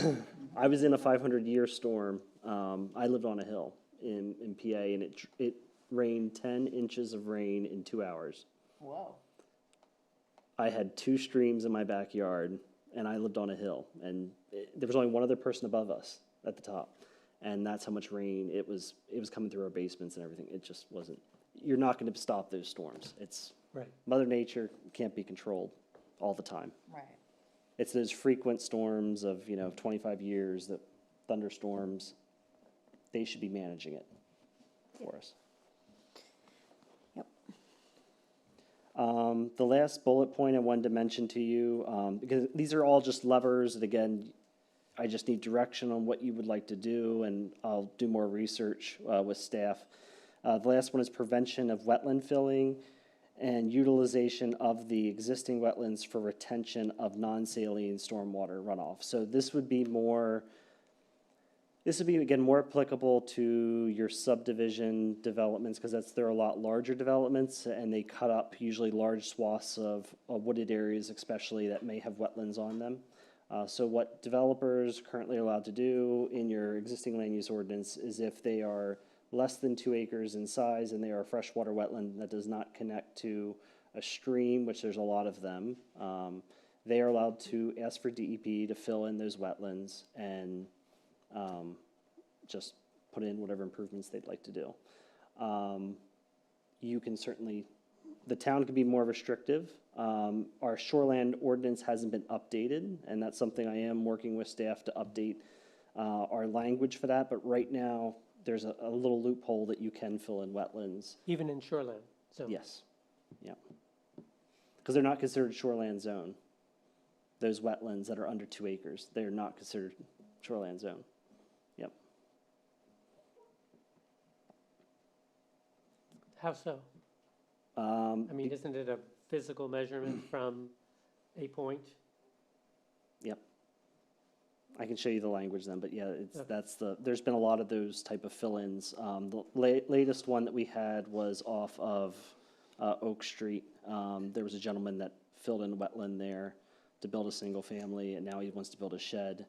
I was in a 500-year storm. I lived on a hill in PA, and it rained 10 inches of rain in 2 hours. Whoa. I had 2 streams in my backyard, and I lived on a hill, and there was only one other person above us at the top, and that's how much rain it was coming through our basements and everything. It just wasn't. You're not going to stop those storms. It's Right. Mother Nature can't be controlled all the time. Right. It's those frequent storms of 25 years, that thunderstorms. They should be managing it for us. Yep. The last bullet point I wanted to mention to you, because these are all just levers, and again, I just need direction on what you would like to do, and I'll do more research with staff. The last one is prevention of wetland filling and utilization of the existing wetlands for retention of non-saline stormwater runoff. So this would be again more applicable to your subdivision developments, because they're a lot larger developments, and they cut up usually large swaths of wooded areas, especially that may have wetlands on them. So what developers currently are allowed to do in your existing land use ordinance is, if they are less than 2 acres in size and they are a freshwater wetland that does not connect to a stream, which there's a lot of them, they are allowed to ask for DEP to fill in those wetlands and just put in whatever improvements they'd like to do. You can certainly, the town can be more restrictive. Our shoreland ordinance hasn't been updated, and that's something I am working with staff to update our language for that. But right now, there's a little loophole that you can fill in wetlands. Even in shoreline, so. Yes, yeah. Because they're not considered shoreland zone. Those wetlands that are under 2 acres, they're not considered shoreland zone. Yep. How so? I mean, isn't it a physical measurement from a point? Yep. I can show you the language then, but yeah, Okay. there's been a lot of those type of fill-ins. The latest one that we had was off of Oak Street. There was a gentleman that filled in wetland there to build a single family, and now he wants to build a shed.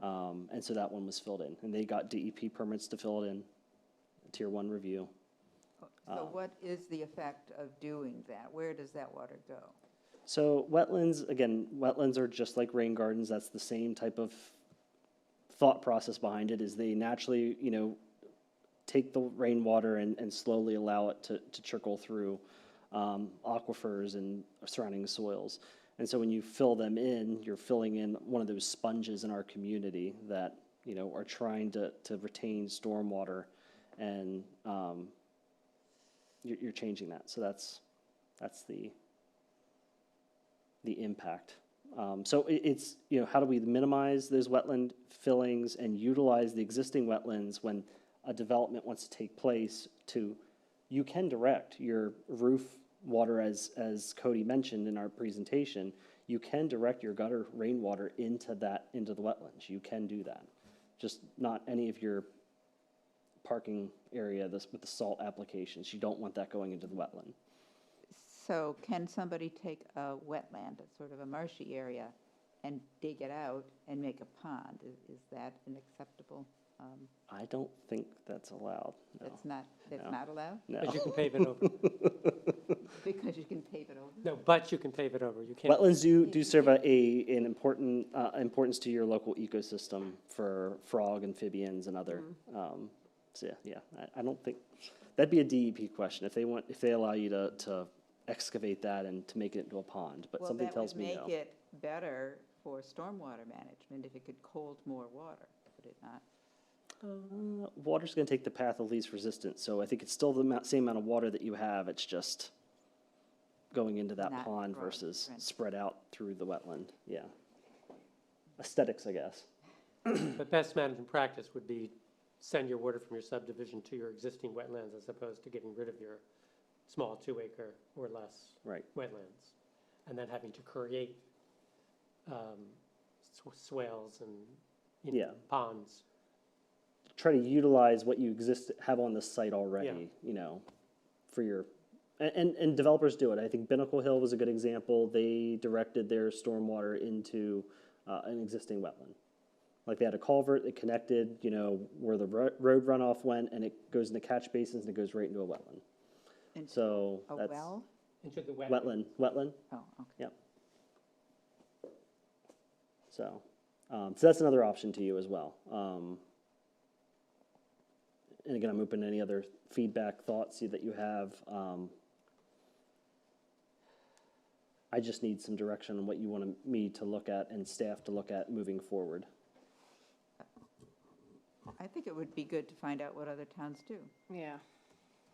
And so that one was filled in, and they got DEP permits to fill it in, Tier 1 review. So what is the effect of doing that? Where does that water go? So wetlands, again, wetlands are just like rain gardens. That's the same type of thought process behind it, is they naturally, take the rainwater and slowly allow it to trickle through aquifers and surrounding soils. And so when you fill them in, you're filling in one of those sponges in our community that, you know, are trying to retain stormwater, and you're changing that. So that's the impact. So it's, you know, how do we minimize those wetland fillings and utilize the existing wetlands when a development wants to take place to, you can direct your roof water, as Cody mentioned in our presentation, you can direct your gutter rainwater into the wetlands. You can do that. Just not any of your parking area with the salt applications. You don't want that going into the wetland. So can somebody take a wetland, a sort of a marshy area, and dig it out and make a pond? Is that an acceptable? I don't think that's allowed. No. That's No. not allowed? No. But you can pave it over. Because you can pave it over? No, but you can pave it over. You can't. Wetlands do serve an important importance to your local ecosystem for frog, amphibians, and other. So yeah, I don't think that'd be a DEP question if they allow you to excavate that and to make it into a pond. But something tells me Well, no. that would make it better for stormwater management if it could hold more water, would it not? Water's going to take the path of least resistance, so I think it's still the same amount of water that you have. It's just going into that Not pond broad, versus right. spread out through the wetland. Yeah, aesthetics, I guess. But best management practice would be send your water from your subdivision to your existing wetlands as opposed to getting rid of your small 2-acre or less Right. wetlands, and then having to create swales and, you know, Yeah. ponds. Try to utilize what you have on the site already. Yeah. You know, for your and developers do it. I think Binnacle Hill was a good example. They directed their stormwater into an existing wetland. Like they had a culvert that connected, you know, where the road runoff went, and it goes into catch basins and it goes right into a wetland. Into So a that's well? Into the wetland. wetland. Oh, okay. Yep. So that's another option to you as well. And again, I'm open to any other feedback, thoughts that you have. I just need some direction on what you want me to look at and staff to look at moving forward. I think it would be good to find out what other towns do. Yeah.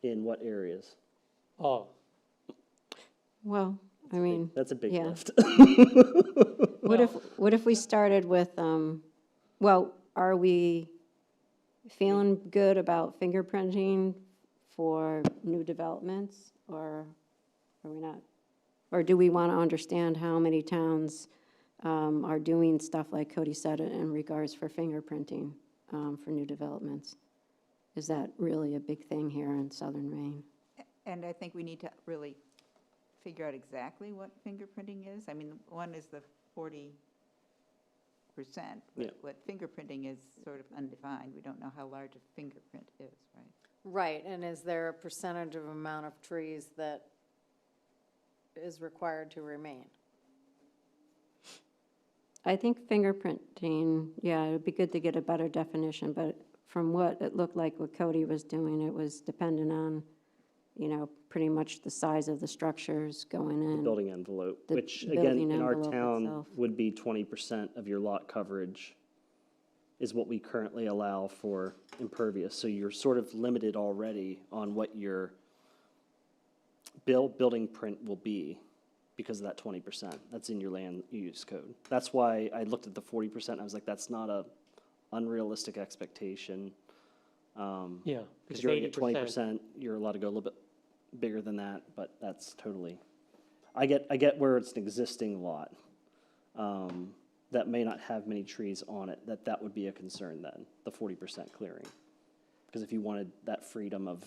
In what areas? Oh, Well, I mean, That's a big yeah. lift. what if we started with, well, are we feeling good about fingerprinting for new developments, or are we not? Or do we want to understand how many towns are doing stuff like Cody said in regards for fingerprinting for new developments? Is that really a big thing here in southern Maine? And I think we need to really figure out exactly what fingerprinting is. I mean, one is the 40%, Yeah. but what fingerprinting is sort of undefined. We don't know how large a fingerprint is, right? Right, and is there a percentage of amount of trees that is required to remain? I think fingerprinting, yeah, it'd be good to get a better definition, but from what it looked like what Cody was doing, it was dependent on, you know, pretty much the size of the structures going in. Building envelope, The which again, building in our envelope town itself. would be 20% of your lot coverage is what we currently allow for impervious. So you're sort of limited already on what your building print will be because of that 20%. That's in your land use code. That's why I looked at the 40%. I was like, that's not a unrealistic expectation. yeah. Because you're already at 20%, you're allowed to go a little bit bigger than that, but that's totally, I get where it's an existing lot that may not have many trees on it, that would be a concern then, the 40% clearing. Because if you wanted that freedom of,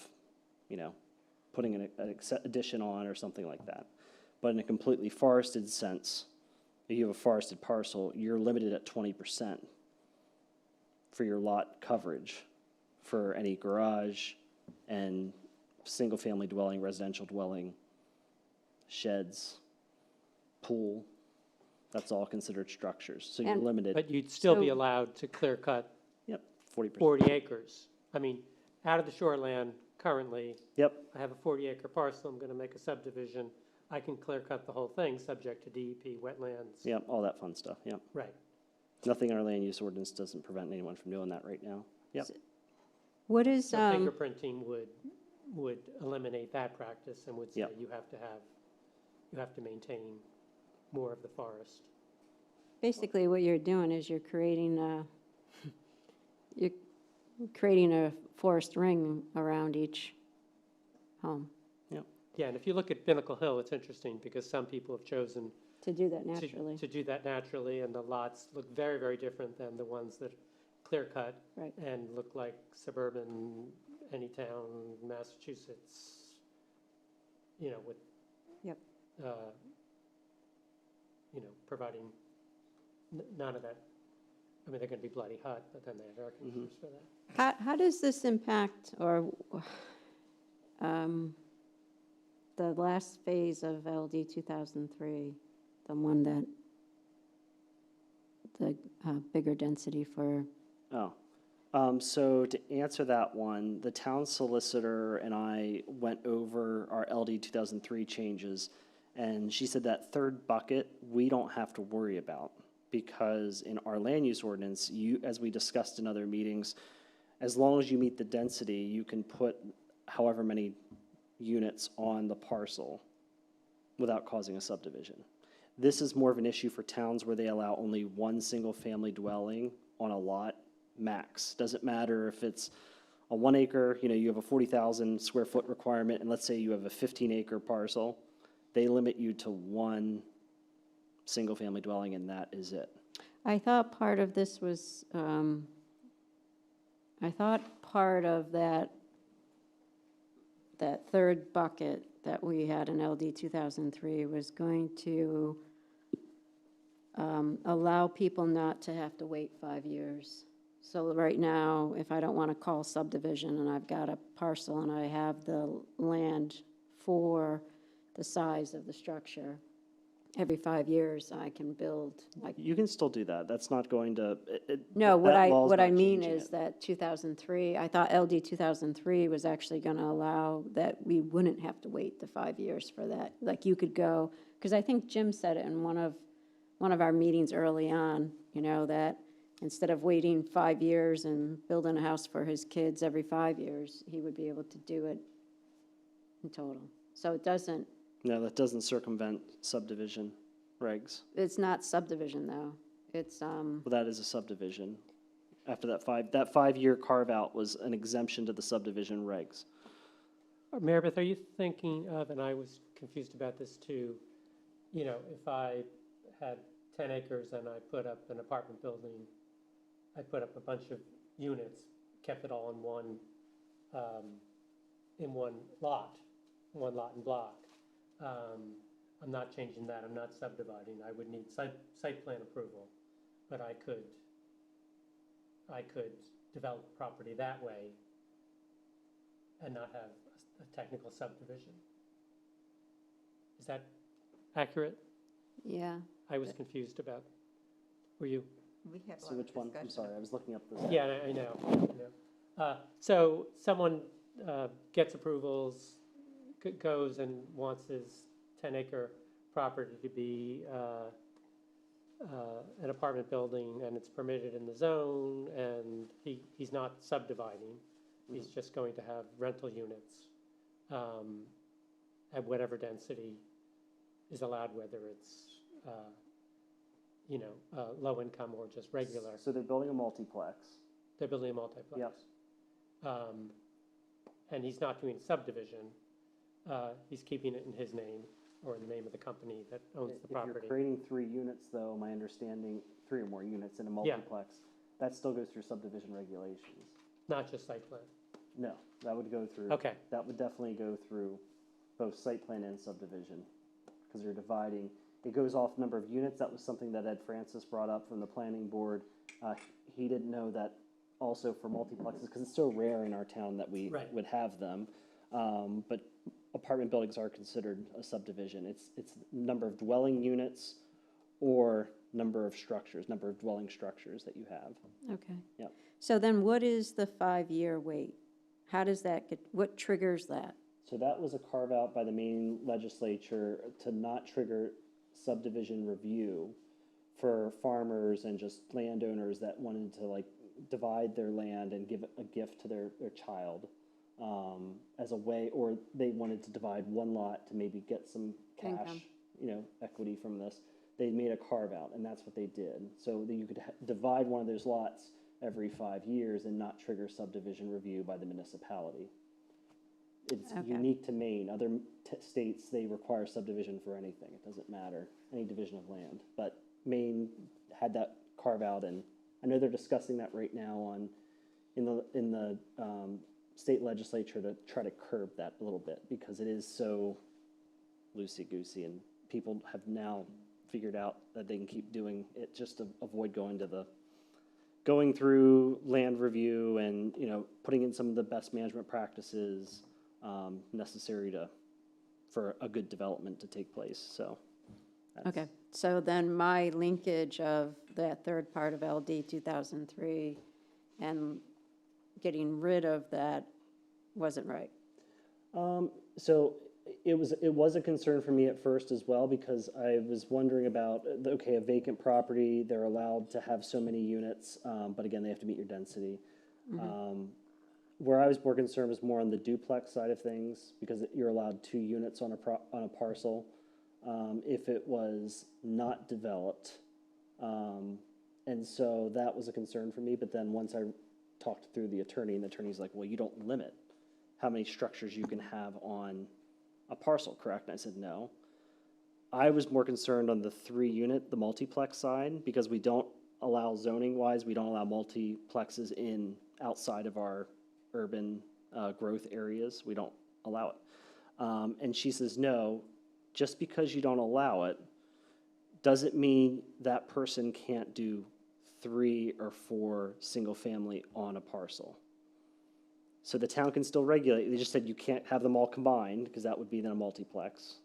you know, putting an addition on or something like that. But in a completely forested sense, if you have a forested parcel, you're limited at 20% for your lot coverage for any garage and single-family dwelling, residential dwelling, sheds, pool. That's all considered structures. So you're And- limited. But you'd still be So- allowed to clear cut Yep, 40%. 40 acres. I mean, out of the shoreland currently, Yep, I have a 40-acre parcel, I'm going to make a subdivision. I can clear cut the whole thing, subject to DEP, wetlands. Yep, all that fun stuff, yep. Right. Nothing in our land use ordinance doesn't prevent anyone from doing that right now. Yep. What is, So fingerprinting would eliminate that practice and would say Yep. you have to maintain more of the forest. basically what you're doing is you're creating a forest ring around each home Yeah, and if you look at Pinnacle Hill, it's interesting because some people have chosen to do that to- naturally. to do that naturally, and the lots look very, very different than the ones that clear cut Right. and look like suburban, anytown, Massachusetts, with, Yep. providing none of that. I mean, they're going to be bloody hot, but then they have air conditioners for that. How does this impact, or the last phase of LD 2003, the one that, the bigger density for, Oh, so to answer that one, the town solicitor and I went over our LD 2003 changes, and she said that third bucket, we don't have to worry about, because in our land use ordinance, as we discussed in other meetings, as long as you meet the density, you can put however many units on the parcel without causing a subdivision. This is more of an issue for towns where they allow only one single-family dwelling on a lot max. Doesn't matter if it's a 1 acre, you have a 40,000 square foot requirement, and let's say you have a 15-acre parcel, they limit you to one single-family dwelling, and that is it. I thought part of this was, I thought part of that third bucket that we had in LD 2003 was going to allow people not to have to wait 5 years. So right now, if I don't want to call subdivision and I've got a parcel and I have the land for the size of the structure, every 5 years I can build, like, You can still do that. That's not going to. no, what that law's I not mean changing is it. that 2003, I thought LD 2003 was actually going to allow that we wouldn't have to wait the 5 years for that. Like you could go, because I think Jim said it in one of our meetings early on, that instead of waiting 5 years and building a house for his kids every 5 years, he would be able to do it in total. So it doesn't, No, that doesn't circumvent subdivision regs. it's not subdivision though. It's, Well, that is a subdivision. After that 5-year carve-out was an exemption to the subdivision regs. Maribeth, are you thinking of, and I was confused about this too, if I had 10 acres and I put up an apartment building, I put up a bunch of units, kept it all in one lot and block. I'm not changing that, I'm not subdividing, I would need site plan approval, but I could develop property that way and not have a technical subdivision. Is that accurate? yeah. I was confused about, were you? We had a So lot of which one? I'm discussion. sorry, I was looking up the. Yeah, I know. So someone gets approvals, goes and wants his 10-acre property to be an apartment building, and it's permitted in the zone, and he's not subdividing. He's just going to have rental units at whatever density is allowed, whether it's low income or just regular. So they're building a multiplex. They're building a multiplex. Yep. And he's not doing subdivision. He's keeping it in his name or in the name of the company that owns the If you're property. creating 3 units, though, my understanding, 3 or more units in a multiplex, that still goes through subdivision regulations. Not just site plan. No, that would go through. Okay. That would definitely go through both site plan and subdivision, because you're dividing. It goes off number of units. That was something that Ed Francis brought up from the planning board. He didn't know that also for multiplexes, because it's so rare in our town that we Right. would have them. But apartment buildings are considered a subdivision. It's number of dwelling units or number of structures, number of dwelling structures that you have. Okay. Yep. So then what is the 5-year wait? How does that get, what triggers that? So that was a carve out by the Maine legislature to not trigger subdivision review for farmers and just landowners that wanted to like divide their land and give a gift to their child as a way, or they wanted to divide one lot to maybe get some cash, Income. equity from this. They made a carve out, and that's what they did. So that you could divide one of those lots every 5 years and not trigger subdivision review by the municipality. It's Okay. unique to Maine. Other states, they require subdivision for anything. It doesn't matter, any division of land. But Maine had that carve out, and I know they're discussing that right now in the state legislature to try to curb that a little bit, because it is so loosey-goosey, and people have now figured out that they can keep doing it just to avoid going through land review and, putting in some of the best management practices necessary for a good development to take place, so. that's- Okay, so then my linkage of that third part of LD 2003 and getting rid of that wasn't right. So it was a concern for me at first as well, because I was wondering about, okay, a vacant property, they're allowed to have so many units, but again, they have to meet your density. Where I was more concerned was more on the duplex side of things, because you're allowed 2 units on a parcel. If it was not developed. And so that was a concern for me, but then once I talked through the attorney, and the attorney's like, well, you don't limit how many structures you can have on a parcel, correct? And I said, no. I was more concerned on the 3-unit, the multiplex side, because we don't allow zoning-wise, we don't allow multiplexes outside of our urban growth areas. We don't allow it. And she says, no, just because you don't allow it doesn't mean that person can't do 3 or 4 single-family on a parcel. So the town can still regulate. They just said you can't have them all combined, because that would be then a multiplex.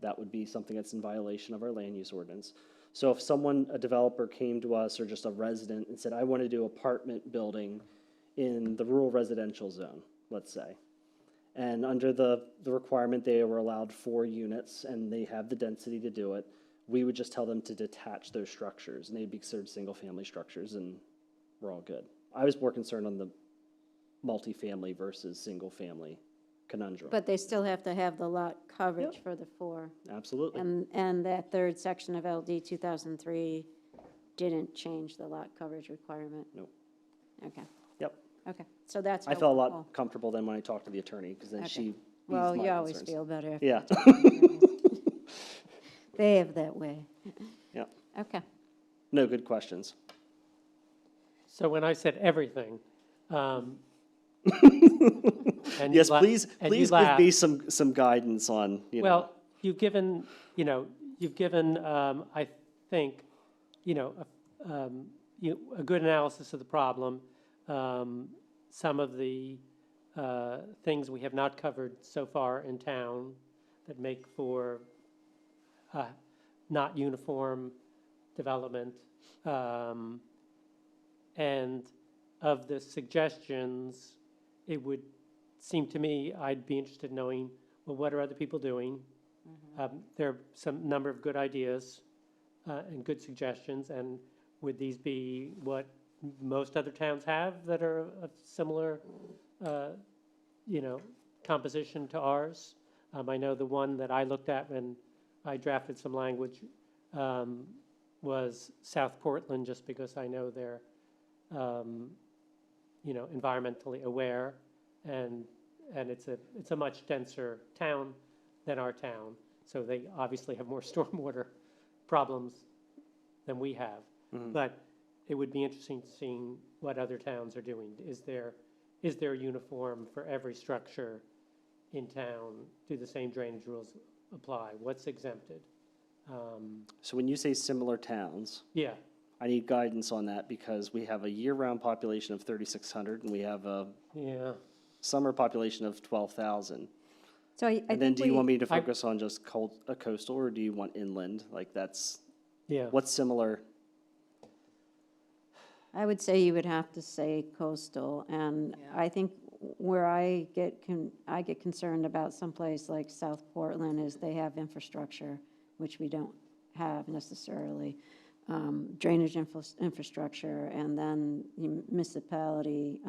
That would be something that's in violation of our land use ordinance. So if a developer came to us, or just a resident, and said, I want to do apartment building in the rural residential zone, let's say, and under the requirement, they were allowed 4 units, and they have the density to do it, we would just tell them to detach those structures, and they'd be considered single-family structures, and we're all good. I was more concerned on the multifamily versus single-family conundrum. But they still have to have the lot coverage for the 4. Absolutely. And that third section of LD 2003 didn't change the lot coverage requirement? Nope. Okay, Yep. okay, so that's I felt a helpful. lot comfortable then when I talked to the attorney, because then Okay. she eased Well, my you always concerns. feel better after. Yeah. They have that way. Yeah. Okay. No, good questions. So when I said everything, and you Yes, la- please and you give laughed. me some guidance on, Well, you've given, I think, a good analysis of the problem. Some of the things we have not covered so far in town that make for not uniform development. And of the suggestions, it would seem to me, I'd be interested in knowing, well, what are other people doing? There are some number of good ideas and good suggestions, and would these be what most other towns have that are of similar, composition to ours? I know the one that I looked at when I drafted some language was South Portland, just because I know they're, environmentally aware, and it's a much denser town than our town, so they obviously have more stormwater problems than we have. But it would be interesting to see what other towns are doing. Is there uniform for every structure in town? Do the same drainage rules apply? What's exempted? So when you say similar towns, Yeah, I need guidance on that, because we have a year-round population of 3,600, and we have a yeah. summer population of 12,000. So I And then think do you want me to I- focus on just coastal, or do you want inland? Like Yeah. what's similar? I would say you would have to say coastal, and I think where I get concerned about someplace like South Portland is they have infrastructure, which we don't have necessarily. Drainage infrastructure, and then municipality,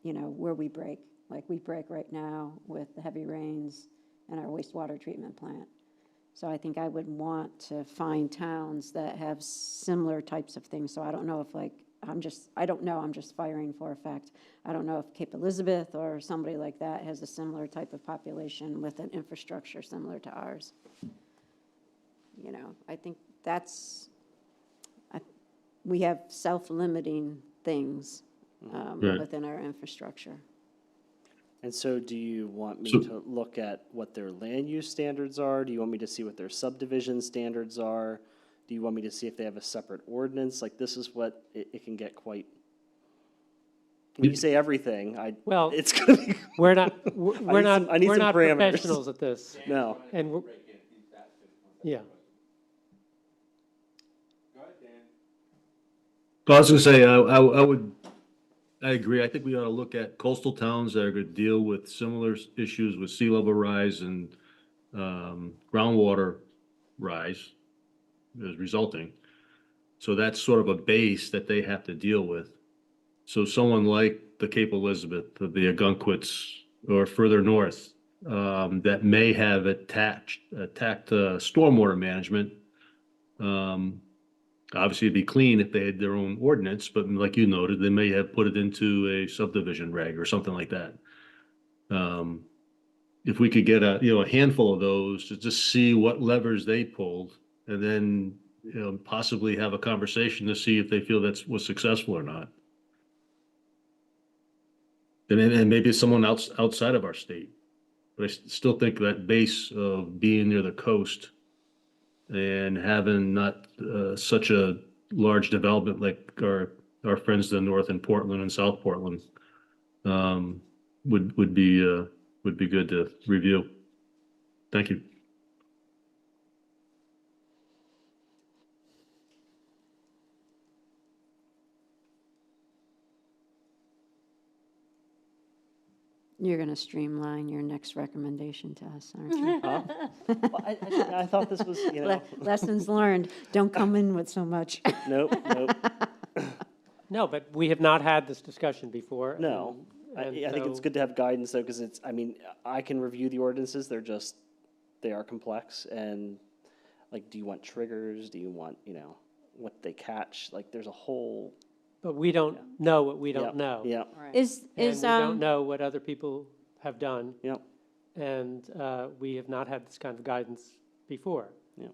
where we break. Like we break right now with the heavy rains and our wastewater treatment plant. So I think I would want to find towns that have similar types of things. So I don't know if I don't know, I'm just firing for a fact. I don't know if Cape Elizabeth or somebody like that has a similar type of population with an infrastructure similar to ours. I think we have self-limiting things Right. within our infrastructure. And so do you want me So- to look at what their land use standards are? Do you want me to see what their subdivision standards are? Do you want me to see if they have a separate ordinance? Like, this is what it can get quite, when you say everything, Well, it's gonna be, we're not, I we're need not, some- I need we're some not parameters. professionals at this. no. And, yeah. But I was gonna say, I agree. I think we ought to look at coastal towns that are gonna deal with similar issues with sea level rise and, groundwater rise as resulting. So that's sort of a base that they have to deal with. So someone like the Cape Elizabeth, the Agunquits, or further north, that may have attacked stormwater management. Obviously, it'd be clean if they had their own ordinance, but like you noted, they may have put it into a subdivision reg or something like that. If we could get a handful of those to just see what levers they pulled, and then, possibly have a conversation to see if they feel was successful or not. And maybe it's someone outside of our state. But I still think that base of being near the coast and having not such a large development like our friends to the north in Portland and South Portland, would be good to review. Thank you. You're going to streamline your next recommendation to us, aren't you? Well, I thought this was, Lessons learned, don't come in with so much. nope. No, but we have not had this discussion before. No. I think it's so- good to have guidance though, because I can review the ordinances, they are complex, and like, do you want triggers? Do you want, what they catch? Like, there's a whole. But we don't know what we Yeah, don't know. Yeah, Is, And is, we don't know what other people have done. yeah, And we have not had this kind of guidance before. yeah.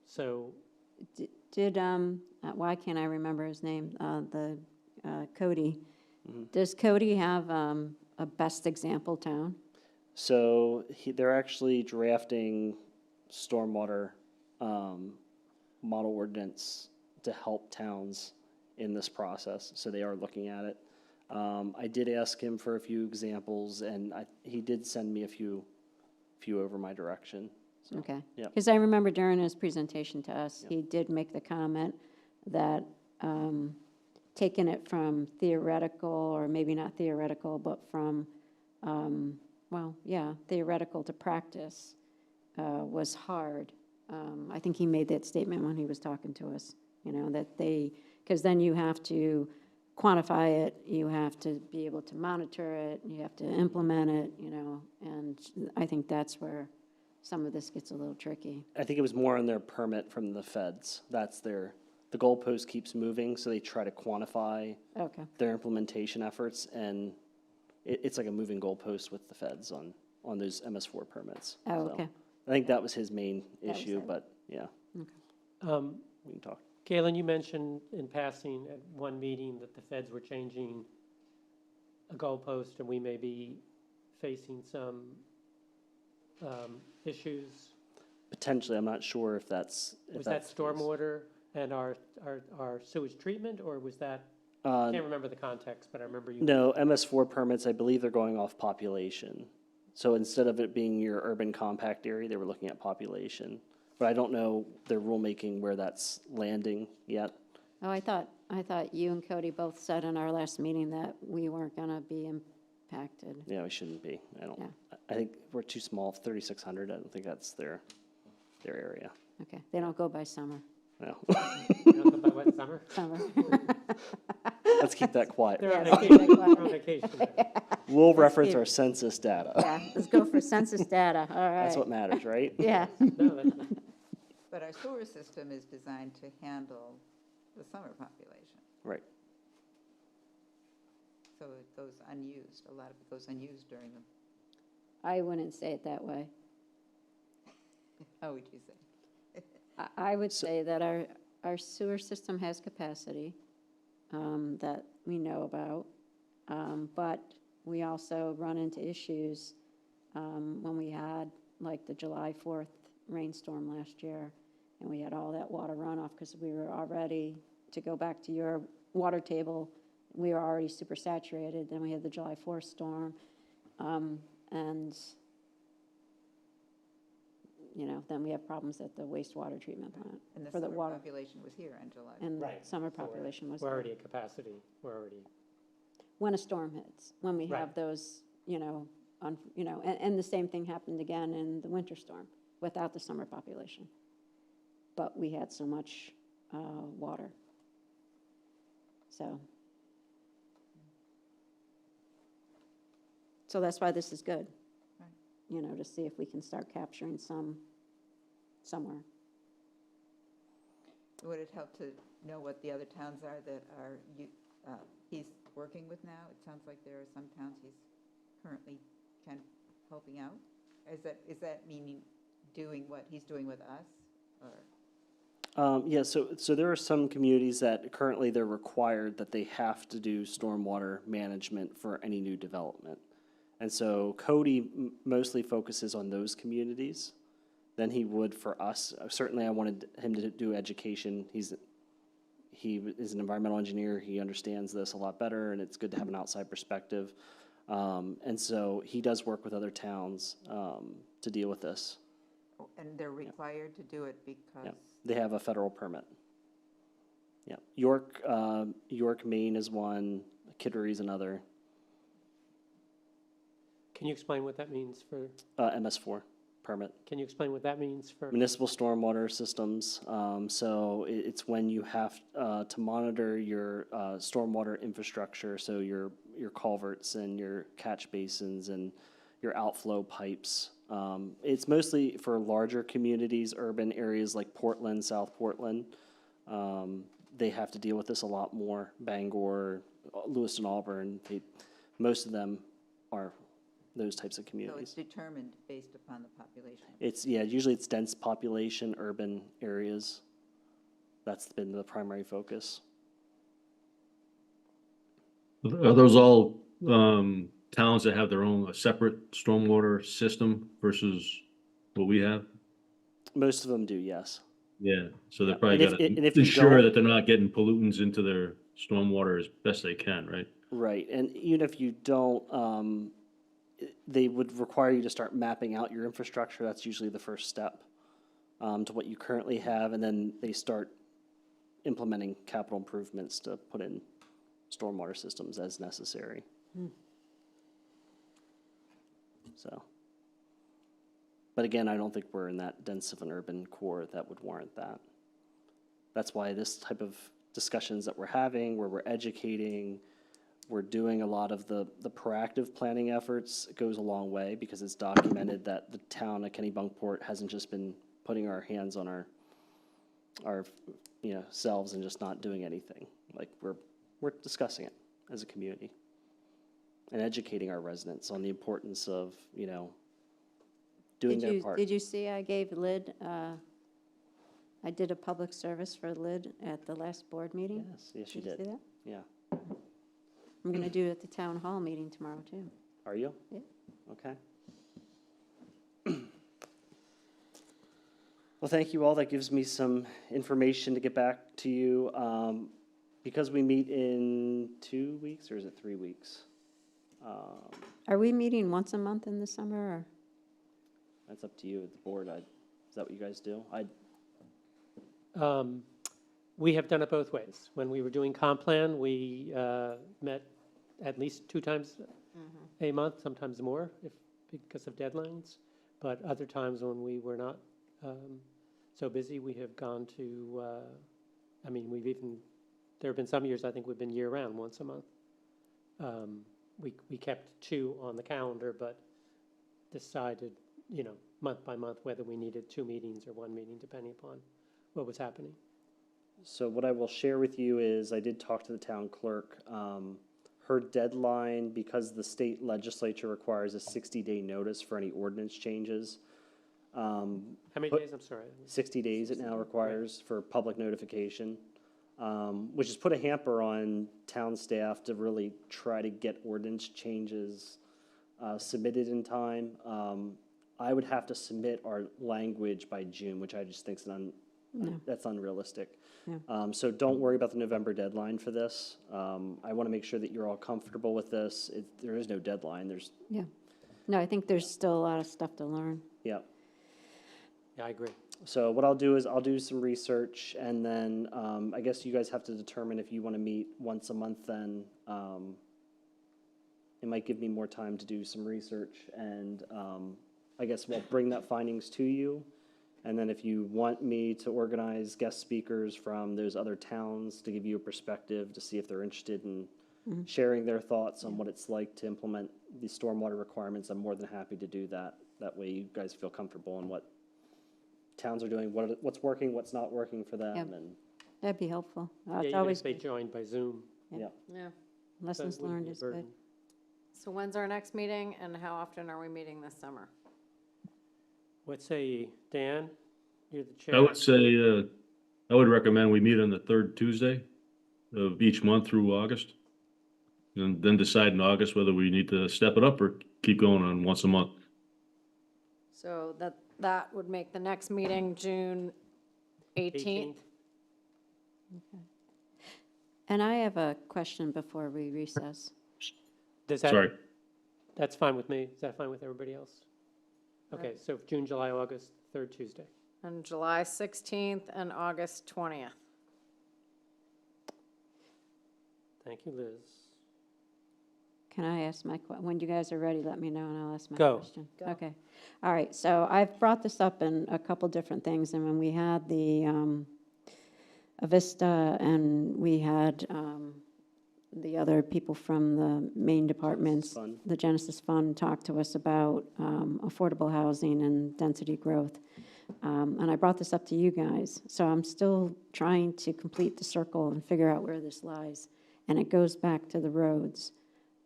So, did, why can't I remember his name? Cody. Does Cody have a best example town? So they're actually drafting stormwater model ordinance to help towns in this process. So they are looking at it. I did ask him for a few examples, and he did send me a few over my direction. So, Okay. yeah. Because I remember during his presentation to us, he did make the comment that taking it from theoretical, or maybe not theoretical, but from, theoretical to practice was hard. I think he made that statement when he was talking to us, because then you have to quantify it, you have to be able to monitor it, you have to implement it, and I think that's where some of this gets a little tricky. I think it was more on their permit from the feds. The goalpost keeps moving, so they try to quantify Okay. their implementation efforts, and it's like a moving goalpost with the feds on those MS4 permits. Oh, So okay. I think that was his main was issue, it. but yeah, um, we can talk. Galen, you mentioned in passing at one meeting that the feds were changing a goalpost, and we may be facing some issues. Potentially, I'm not sure if that's. Was that stormwater and our sewage treatment, or was that, I Uh, can't remember the context, but I remember you. No, MS4 permits, I believe they're going off population. So instead of it being your urban compact area, they were looking at population. But I don't know their rulemaking where that's landing yet. Oh, I thought I thought you and Cody both said in our last meeting that we weren't gonna be impacted. Yeah, we shouldn't be. Yeah. I think we're too small, 3,600. I don't think that's their area. Okay, they don't go by summer, No. You don't go by what, summer? summer. Let's keep that quiet. They're on Yeah, vacation. keep that quiet. They're on vacation. We'll reference keep- our census data. Yeah, let's go for census data, all right. That's what matters, right? Yeah, No, that's, But our sewer system is designed to handle the summer population. Right. So it goes unused, a lot of it goes unused during the, I wouldn't say it that way. how would you say? I would say that our sewer system has capacity that we know about, but we also run into issues when we had like the July 4th rainstorm last year, and we had all that water runoff because we were already, to go back to your water table, we were already super saturated. Then we had the July 4th storm, and then we have problems at the wastewater treatment plant And the for the summer water, population was here on July. and Right, summer so we're- population was we're there. already at capacity. We're already, When a storm hits, when we have Right. those, and the same thing happened again in the winter storm without the summer population. But we had so much water. So that's why this is good, Right. to see if we can start capturing some somewhere. Would it help to know what the other towns are that are, he's working with now? It sounds like there are some towns he's currently kind of helping out. Is that meaning doing what he's doing with us, or? Yeah, so there are some communities that currently they're required that they have to do stormwater management for any new development. And so Cody mostly focuses on those communities than he would for us. Certainly, I wanted him to do education. He is an environmental engineer. He understands this a lot better, and it's good to have an outside perspective. And so he does work with other towns to deal with this. And they're required to do it because? Yeah, they have a federal permit. Yeah, York, Maine is one. Kittery is another. can you explain what that means for, MS4 permit. can you explain what that means for? Municipal stormwater systems. So it's when you have to monitor your stormwater infrastructure, so your culverts and your catch basins and your outflow pipes. It's mostly for larger communities, urban areas like Portland, South Portland. They have to deal with this a lot more. Bangor, Lewiston, Auburn, most of them are those types of So it's communities. determined based upon the population? Usually it's dense population, urban areas. That's been the primary focus. Are those all towns that have their own separate stormwater system versus what we have? Most of them do, yes. Yeah, so they Yeah, probably and if gotta you ensure don't- that they're not getting pollutants into their stormwater as best they can, right? Right, and even if you don't, they would require you to start mapping out your infrastructure. That's usually the first step to what you currently have, and then they start implementing capital improvements to put in stormwater systems as necessary. So, but again, I don't think we're in that dense of an urban core that would warrant that. That's why this type of discussions that we're having, where we're educating, we're doing a lot of the proactive planning efforts, it goes a long way because it's documented that the town of Kennebunkport hasn't just been putting our hands on our selves and just not doing anything. Like we're discussing it as a community and educating our residents on the importance of, doing their part. Did you see I gave Lyd, I did a public service for Lyd at the last board meeting? Yes, you Did you see did. that? Yeah. I'm going to do it at the town hall meeting tomorrow, too. Are you? Yeah. Okay. Well, thank you all. That gives me some information to get back to you. Because we meet in 2 weeks, or is it 3 weeks? Are we meeting once a month in the summer, or? That's up to you, the board. Is that what you guys do? We have done it both ways. When we were doing comp plan, we met at least 2 times a month, sometimes more, because of deadlines. But other times when we were not so busy, we have gone to, there have been some years, I think we've been year-round, once a month. We kept 2 on the calendar, but decided, month by month, whether we needed 2 meetings or 1 meeting, depending upon what was happening. So what I will share with you is I did talk to the town clerk. Her deadline, because the state legislature requires a 60-day notice for any ordinance changes. How many But- days, I'm sorry? 60 days it now requires for public notification, which has put a hamper on town staff to really try to get ordinance changes submitted in time. I would have to submit our language by June, which I just think is that's unrealistic. So don't worry about the November deadline for this. I want to make sure that you're all comfortable with this. There is no deadline. Yeah. No, I think there's still a lot of stuff to learn. Yeah. Yeah, I agree. So what I'll do is I'll do some research, and then I guess you guys have to determine if you want to meet once a month. Then it might give me more time to do some research, and I guess we'll bring that findings to you. And then if you want me to organize guest speakers from those other towns to give you a perspective to see if they're interested in sharing their thoughts on what it's like to implement the stormwater requirements, I'm more than happy to do that. That way you guys feel comfortable in what towns are doing, what's working, what's not working for them, Yep. and That'd be helpful. Yeah, It's even always if they good. joined by Zoom. yeah. Yeah. so it Lessons wouldn't learned be a is good. burden. So when's our next meeting, and how often are we meeting this summer? What say, Dan? You're the chair. I would say, I would recommend we meet on the 3rd Tuesday of each month through August. And then decide in August whether we need to step it up or keep going on once a month. So that would make the next meeting June 18th. And I have a question before we recess. Does that, Sorry. that's fine with me. Is that fine with everybody else? Okay, so June, July, August, 3rd Tuesday. And July 16th and August 20th. Thank you, Liz. Can I ask when you guys are ready, let me know and I'll ask my Go. question. Okay. All right, so I've brought this up in a couple different things, and when we had the Avista and we had the other people from the main departments, Fund. the Genesis Fund, talk to us about affordable housing and density growth. And I brought this up to you guys. So I'm still trying to complete the circle and figure out where this lies. And it goes back to the roads.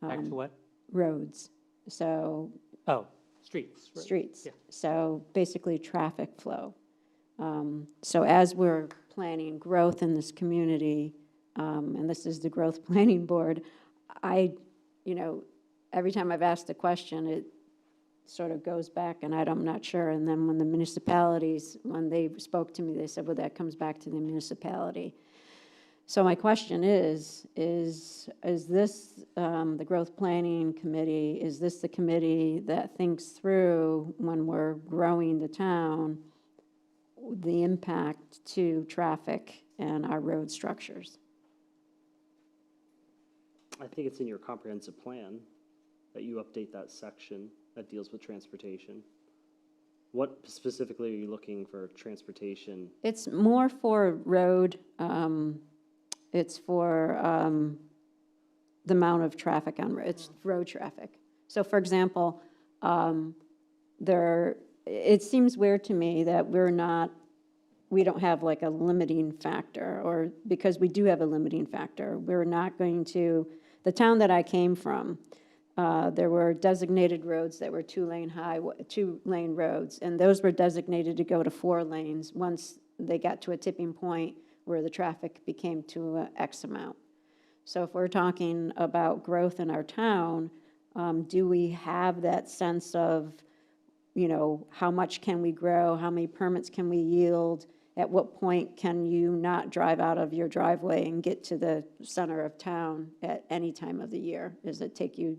Back to what? Roads. So Oh, streets. right. streets. Yeah. So basically traffic flow. So as we're planning growth in this community, and this is the Growth Planning Board, every time I've asked a question, it sort of goes back and I'm not sure. And then when the municipalities, when they spoke to me, they said, well, that comes back to the municipality. So my question is this the Growth Planning Committee, is this the committee that thinks through when we're growing the town, the impact to traffic and our road structures? I think it's in your comprehensive plan that you update that section that deals with transportation. What specifically are you looking for transportation? It's more for road, it's for the amount of traffic it's road traffic. So for example, it seems weird to me that we don't have like a limiting factor, or because we do have a limiting factor, we're not going to, the town that I came from, there were designated roads that were 2-lane roads, and those were designated to go to 4 lanes once they got to a tipping point where the traffic became to X amount. So if we're talking about growth in our town, do we have that sense of, how much can we grow, how many permits can we yield, at what point can you not drive out of your driveway and get to the center of town at any time of the year? Does it take you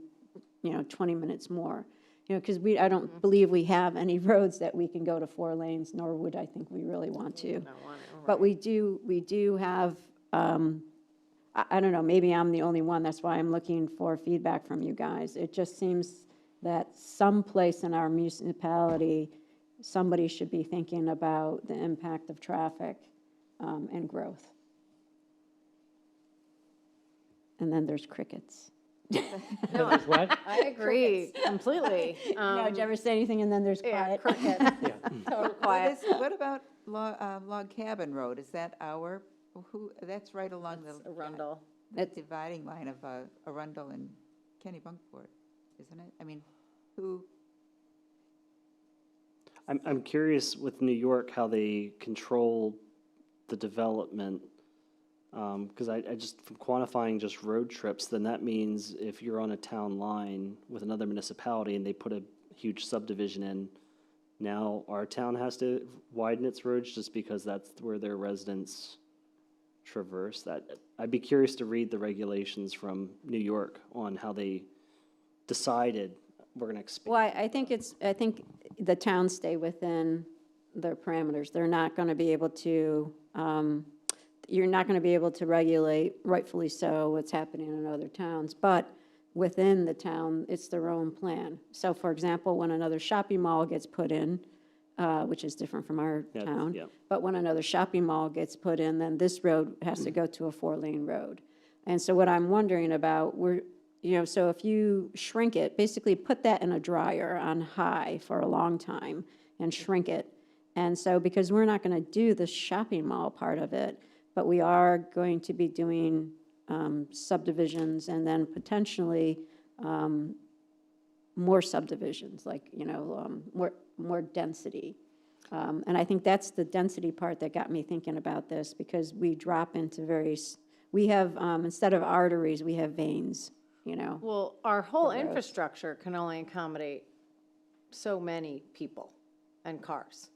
20 minutes more? you know, because I don't believe we have any roads that we can go to 4 lanes, nor would I think we really want to. But we do have, I don't know, maybe I'm the only one, that's why I'm looking for feedback from you guys. It just seems that someplace in our municipality, somebody should be thinking about the impact of traffic and growth. And then there's crickets. No, There's what? I agree completely. No, did you ever say anything and then there's Yeah, quiet? cricket, Yeah. total quiet. What about Log Cabin Road? Is that that's right along It's the Arundel. the dividing line of Arundel and Kennebunkport, isn't it? I mean, who, I'm curious with New York how they control the development. Because I just, from quantifying just road trips, then that means if you're on a town line with another municipality and they put a huge subdivision in, now our town has to widen its roads just because that's where their residents traverse that. I'd be curious to read the regulations from New York on how they decided we're gonna expand. Well, I think the towns stay within their parameters. They're not going to be able to, you're not going to be able to regulate, rightfully so, what's happening in other towns. But within the town, it's their own plan. So for example, when another shopping mall gets put in, which is different from our Yeah, town, yeah. but when another shopping mall gets put in, then this road has to go to a 4-lane road. And so what I'm wondering about, so if you shrink it, basically put that in a dryer on high for a long time and shrink it. And so, because we're not going to do the shopping mall part of it, but we are going to be doing subdivisions and then potentially more subdivisions, like, more density. And I think that's the density part that got me thinking about this, because we drop into we have, instead of arteries, we have veins, Well, our whole roads. infrastructure can only accommodate so many people and cars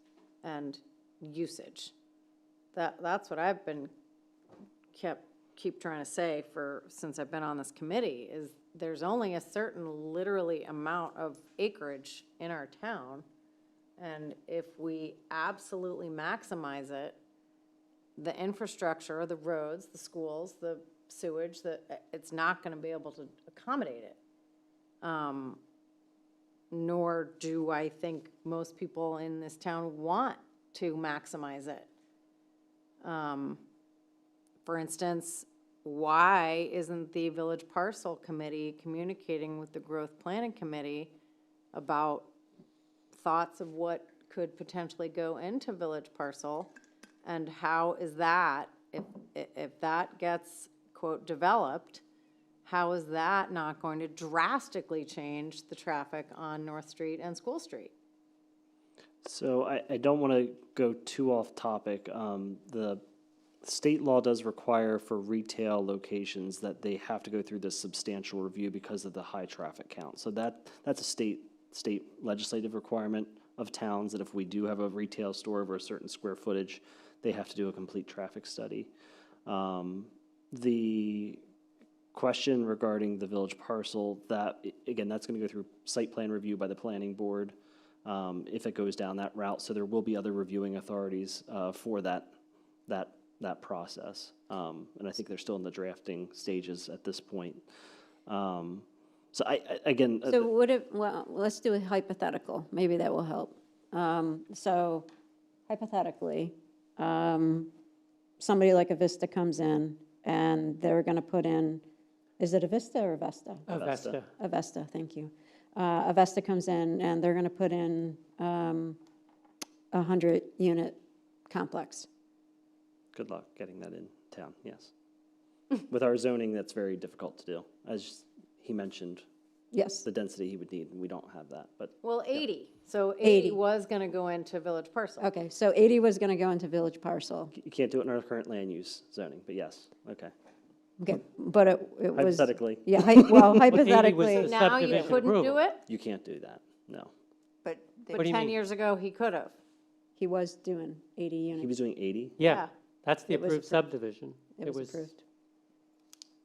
and usage. That's what I've been keep trying to say since I've been on this committee, is there's only a certain literally amount of acreage in our town. And if we absolutely maximize it, the infrastructure, the roads, the schools, the sewage, it's not going to be able to accommodate it. Nor do I think most people in this town want to maximize it. For instance, why isn't the Village Parcel Committee communicating with the Growth Planning Committee about thoughts of what could potentially go into Village Parcel? And how is that, if that gets, quote, developed, how is that not going to drastically change the traffic on North Street and School Street? So I don't want to go too off topic. The state law does require for retail locations that they have to go through this substantial review because of the high traffic count. So that's a state legislative requirement of towns, that if we do have a retail store over a certain square footage, they have to do a complete traffic study. The question regarding the village parcel, again, that's going to go through site plan review by the planning board if it goes down that route. So there will be other reviewing authorities for that process. And I think they're still in the drafting stages at this point. So well, let's do a hypothetical. Maybe that will help. So hypothetically, somebody like Avista comes in and they're going to put in, is it Avista or Avesta? Avesta. Avesta, thank you. Avesta comes in and they're going to put in a 100-unit complex. Good luck getting that in town, yes. With our zoning, that's very difficult to do. As he mentioned, Yes. the density he would need, and we don't have that, but. Well, 80. So 80. 80 was going to go into Village Parcel. Okay, so 80 was going to go into village parcel. You can't do it in our current land use zoning, but yes, okay. Okay, but it was. Hypothetically, Yeah, Well, 80 was hypothetically. the Now you subdivision couldn't do approval. it, you can't do that, no. but they- but do you 10 mean? years ago, he could have. He was doing 80 He units. was doing 80? Yeah, that's the It was approved subdivision. It was approved.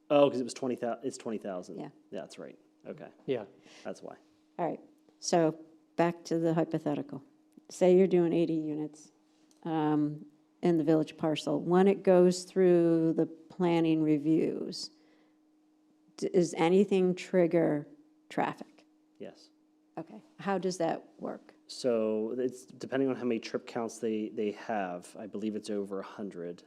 Oh, because it was 20,000, it's 20,000. Yeah. Yeah, that's right, okay, Yeah. that's why. All right. So back to the hypothetical. Say you're doing 80 units in the village parcel. When it goes through the planning reviews, does anything trigger traffic? Yes. Okay, how does that work? So it's depending on how many trip counts they have. I believe it's over 100.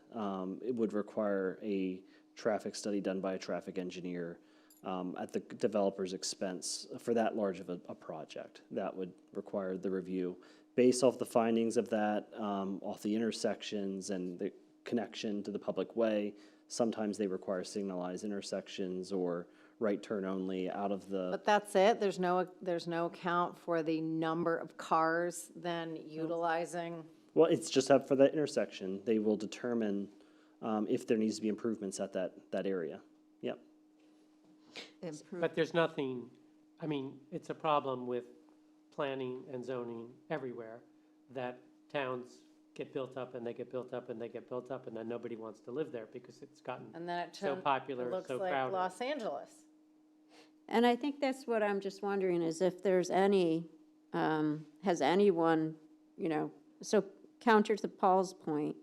It would require a traffic study done by a traffic engineer at the developer's expense for that large of a project. That would require the review. Based off the findings of that, off the intersections and the connection to the public way, sometimes they require signalized intersections or right turn only out of the. But that's it? There's no count for the number of cars then utilizing? Well, it's just up for that intersection. They will determine if there needs to be improvements at that area. Yep. But there's nothing, I mean, it's a problem with planning and zoning everywhere, that towns get built up and they get built up and they get built up, and then nobody wants to live there because it's gotten And then it so popular, looks so like crowded. Los Angeles. And I think that's what I'm just wondering, is if there's any, has anyone, so counter to Paul's point,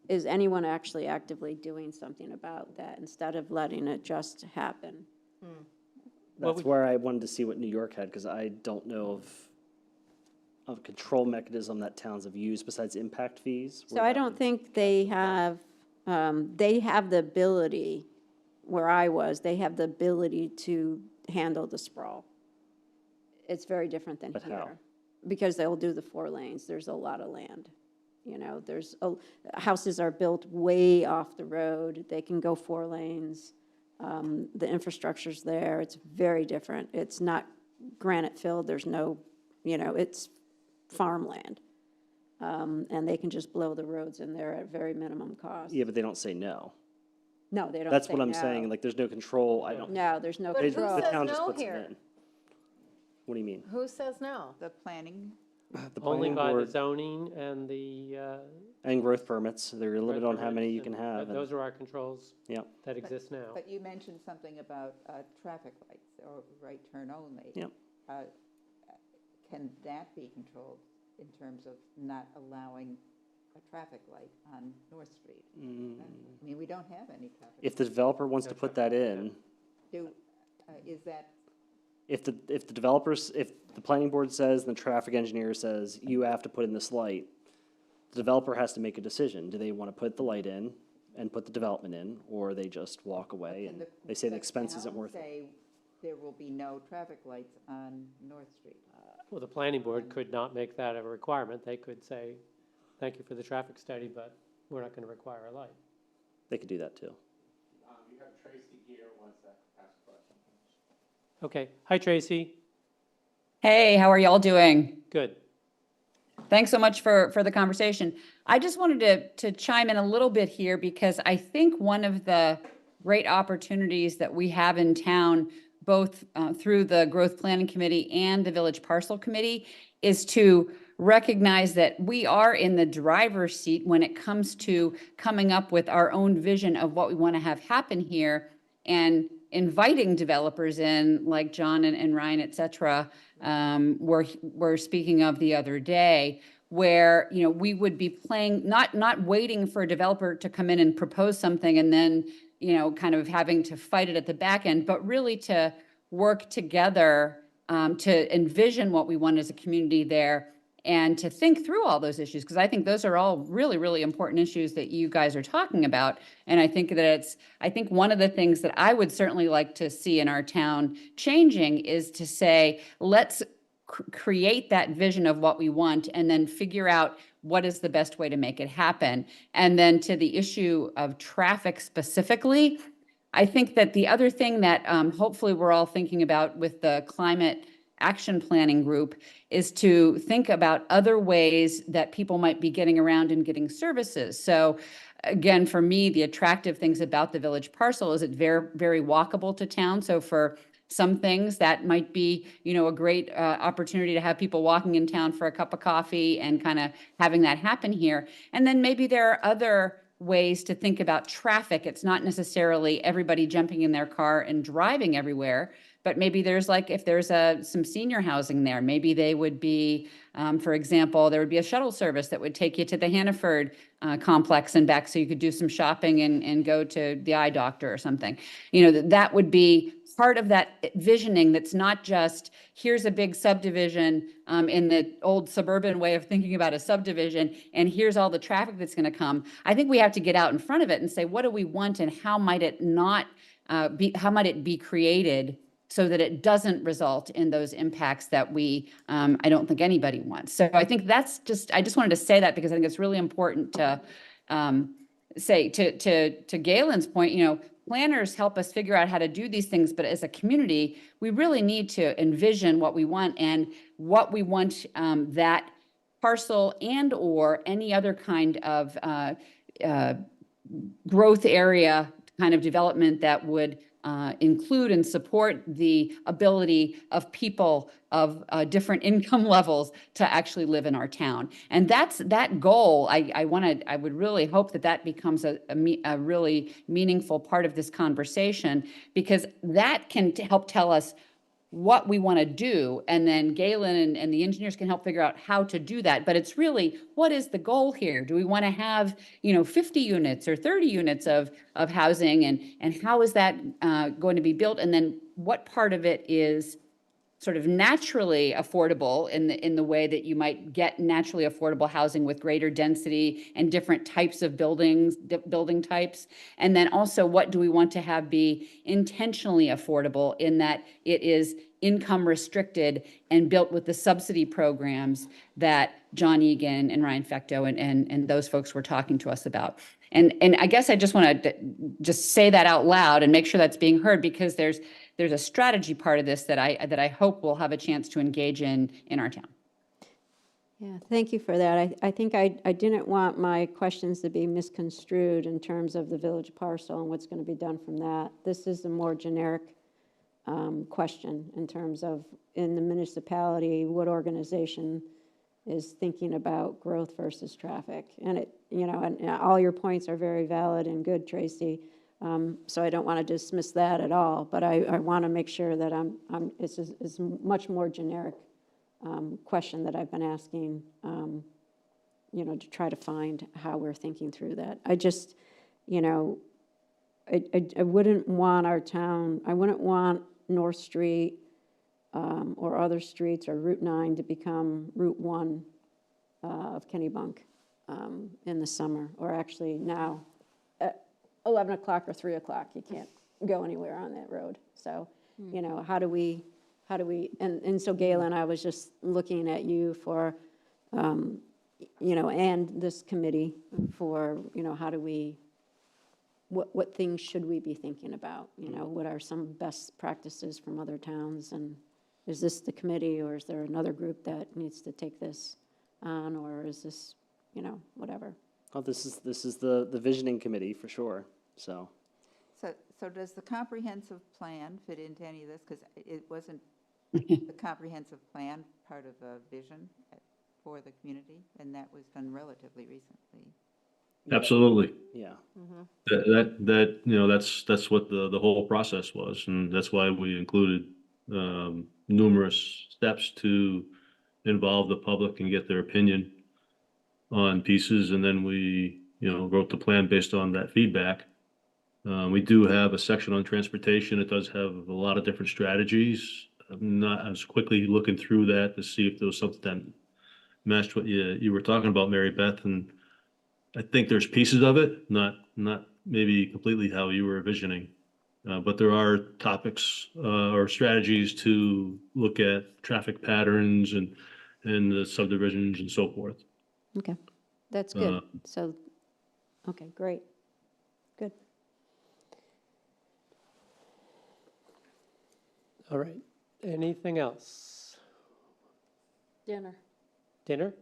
is anyone actually actively doing something about that instead of letting it just happen? That's where I wanted to see what New York had, because I don't know of a control mechanism that towns have used besides impact fees. So I don't think they have the ability, where I was, they have the ability to handle the sprawl. It's very different than But here. how? Because they'll do the 4 lanes, there's a lot of land. Houses are built way off the road, they can go 4 lanes. The infrastructure's there, it's very different. It's not granite filled, there's no, it's farmland. And they can just blow the roads in there at very minimum cost. Yeah, but they don't say no. No, they don't That's say what I'm no. saying, like, there's no control, I don't, No, there's no But who control. the says town just no puts it here? in. What do you mean? Who says no? The planning, The Only planning by the board zoning and the. and growth permits, they're limited on how many you permits, can and have. and- Those are our controls Yep. that exist now. but you mentioned something about traffic lights or right turn only. Yep. Can that be controlled in terms of not allowing a traffic light on North Street? I mean, we don't have any traffic. If the developer wants to put that in, Is that, if the developers, if the planning board says, and the traffic engineer says, you have to put in this light, the developer has to make a decision. Do they want to put the light in and put the development in, or they just walk away and they say the expense isn't worth it? say there will be no traffic lights on North Street? Well, the planning board could not make that a requirement. They could say, thank you for the traffic study, but we're not going to require a light. They could do that too. You have Tracy here, wants to ask a question. Okay. Hi, Tracy. Hey, how are y'all doing? Good. Thanks so much for the conversation. I just wanted to chime in a little bit here because I think one of the great opportunities that we have in town, both through the Growth Planning Committee and the Village Parcel Committee, is to recognize that we are in the driver's seat when it comes to coming up with our own vision of what we want to have happen here and inviting developers in, like John and Ryan, et cetera, were speaking of the other day, where, we would be playing, not waiting for a developer to come in and propose something and then, kind of having to fight it at the back end, but really to work together to envision what we want as a community there and to think through all those issues, because I think those are all really, really important issues that you guys are talking about. And I think that I think one of the things that I would certainly like to see in our town changing is to say, let's create that vision of what we want and then figure out what is the best way to make it happen. And then to the issue of traffic specifically, I think that the other thing that hopefully we're all thinking about with the climate action planning group is to think about other ways that people might be getting around and getting services. So again, for me, the attractive things about the village parcel is it's very, very walkable to town. So for some things that might be, a great opportunity to have people walking in town for a cup of coffee and kind of having that happen here. And then maybe there are other ways to think about traffic. It's not necessarily everybody jumping in their car and driving everywhere, but maybe there's like, if there's some senior housing there, maybe they would be, for example, there would be a shuttle service that would take you to the Hannaford complex and back so you could do some shopping and go to the eye doctor or something. You know, that would be part of that visioning that's not just, here's a big subdivision in the old suburban way of thinking about a subdivision, and here's all the traffic that's going to come. I think we have to get out in front of it and say, what do we want and how might it not how might it be created so that it doesn't result in those impacts that we, I don't think anybody wants. So I think that's just, I just wanted to say that because I think it's really important to say to Galen's point, you know, planners help us figure out how to do these things, but as a community, we really need to envision what we want and what we want that parcel and or any other kind of growth area kind of development that would include and support the ability of people of different income levels to actually live in our town. And that's that goal. I would really hope that that becomes a really meaningful part of this conversation, because that can help tell us what we want to do, and then Galen and the engineers can help figure out how to do that. But it's really, what is the goal here? Do we want to have, you know, 50 units or 30 units of housing, and how is that going to be built? And then what part of it is sort of naturally affordable in the way that you might get naturally affordable housing with greater density and different types of buildings, building types. And then also, what do we want to have be intentionally affordable in that it is income restricted and built with the subsidy programs that John Egan and Ryan Fecto and those folks were talking to us about. And I guess I just want to just say that out loud and make sure that's being heard, because there's a strategy part of this that I hope we'll have a chance to engage in our town. Yeah, thank you for that. I think I didn't want my questions to be misconstrued in terms of the village parcel and what's going to be done from that. This is a more generic question in terms of, in the municipality, what organization is thinking about growth versus traffic. And it, you know, and all your points are very valid and good, Tracy. So I don't want to dismiss that at all, but I want to make sure that it's a much more generic question that I've been asking, you know, to try to find how we're thinking through that. I just, you know, I wouldn't want our town, I wouldn't want North Street or other streets or Route 9 to become Route 1 of Kennebunk in the summer, or actually now. 11 o'clock or 3 o'clock, you can't go anywhere on that road. So, you know, how do we, and so Galen, I was just looking at you for, you know, and this committee for, you know, how do we, what things should we be thinking about? You know, what are some best practices from other towns? And is this the committee, or is there another group that needs to take this on, or is this, you know, whatever? Oh, this is the visioning committee for sure, so. So does the comprehensive plan fit into any of this? Because it wasn't the comprehensive plan part of a vision for the community, and that was done relatively recently. Absolutely. Yeah. That, you know, that's what the whole process was, and that's why we included numerous steps to involve the public and get their opinion on pieces, and then we, you know, wrote the plan based on that feedback. We do have a section on transportation. It does have a lot of different strategies. I was quickly looking through that to see if there was something that matched what you were talking about, Mary Beth, and I think there's pieces of it, not maybe completely how you were envisioning, but there are topics or strategies to look at traffic patterns and the subdivisions and so forth. Okay, that's good. So, okay, great. Good. All right. Anything else? Dinner. Dinner?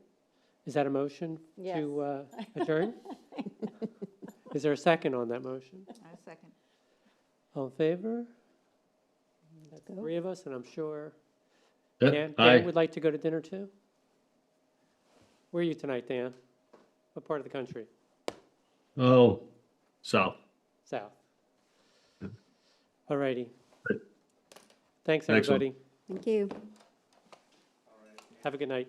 Is that a motion Yes. to adjourn? Is there a second on that motion? A second. All in favor? That's three of us, and I'm sure Dan Aye. would like to go to dinner too? Where are you tonight, Dan? What part of the country? Oh, south. South. All righty. Thanks, Excellent. everybody. Thank you. Have a good night.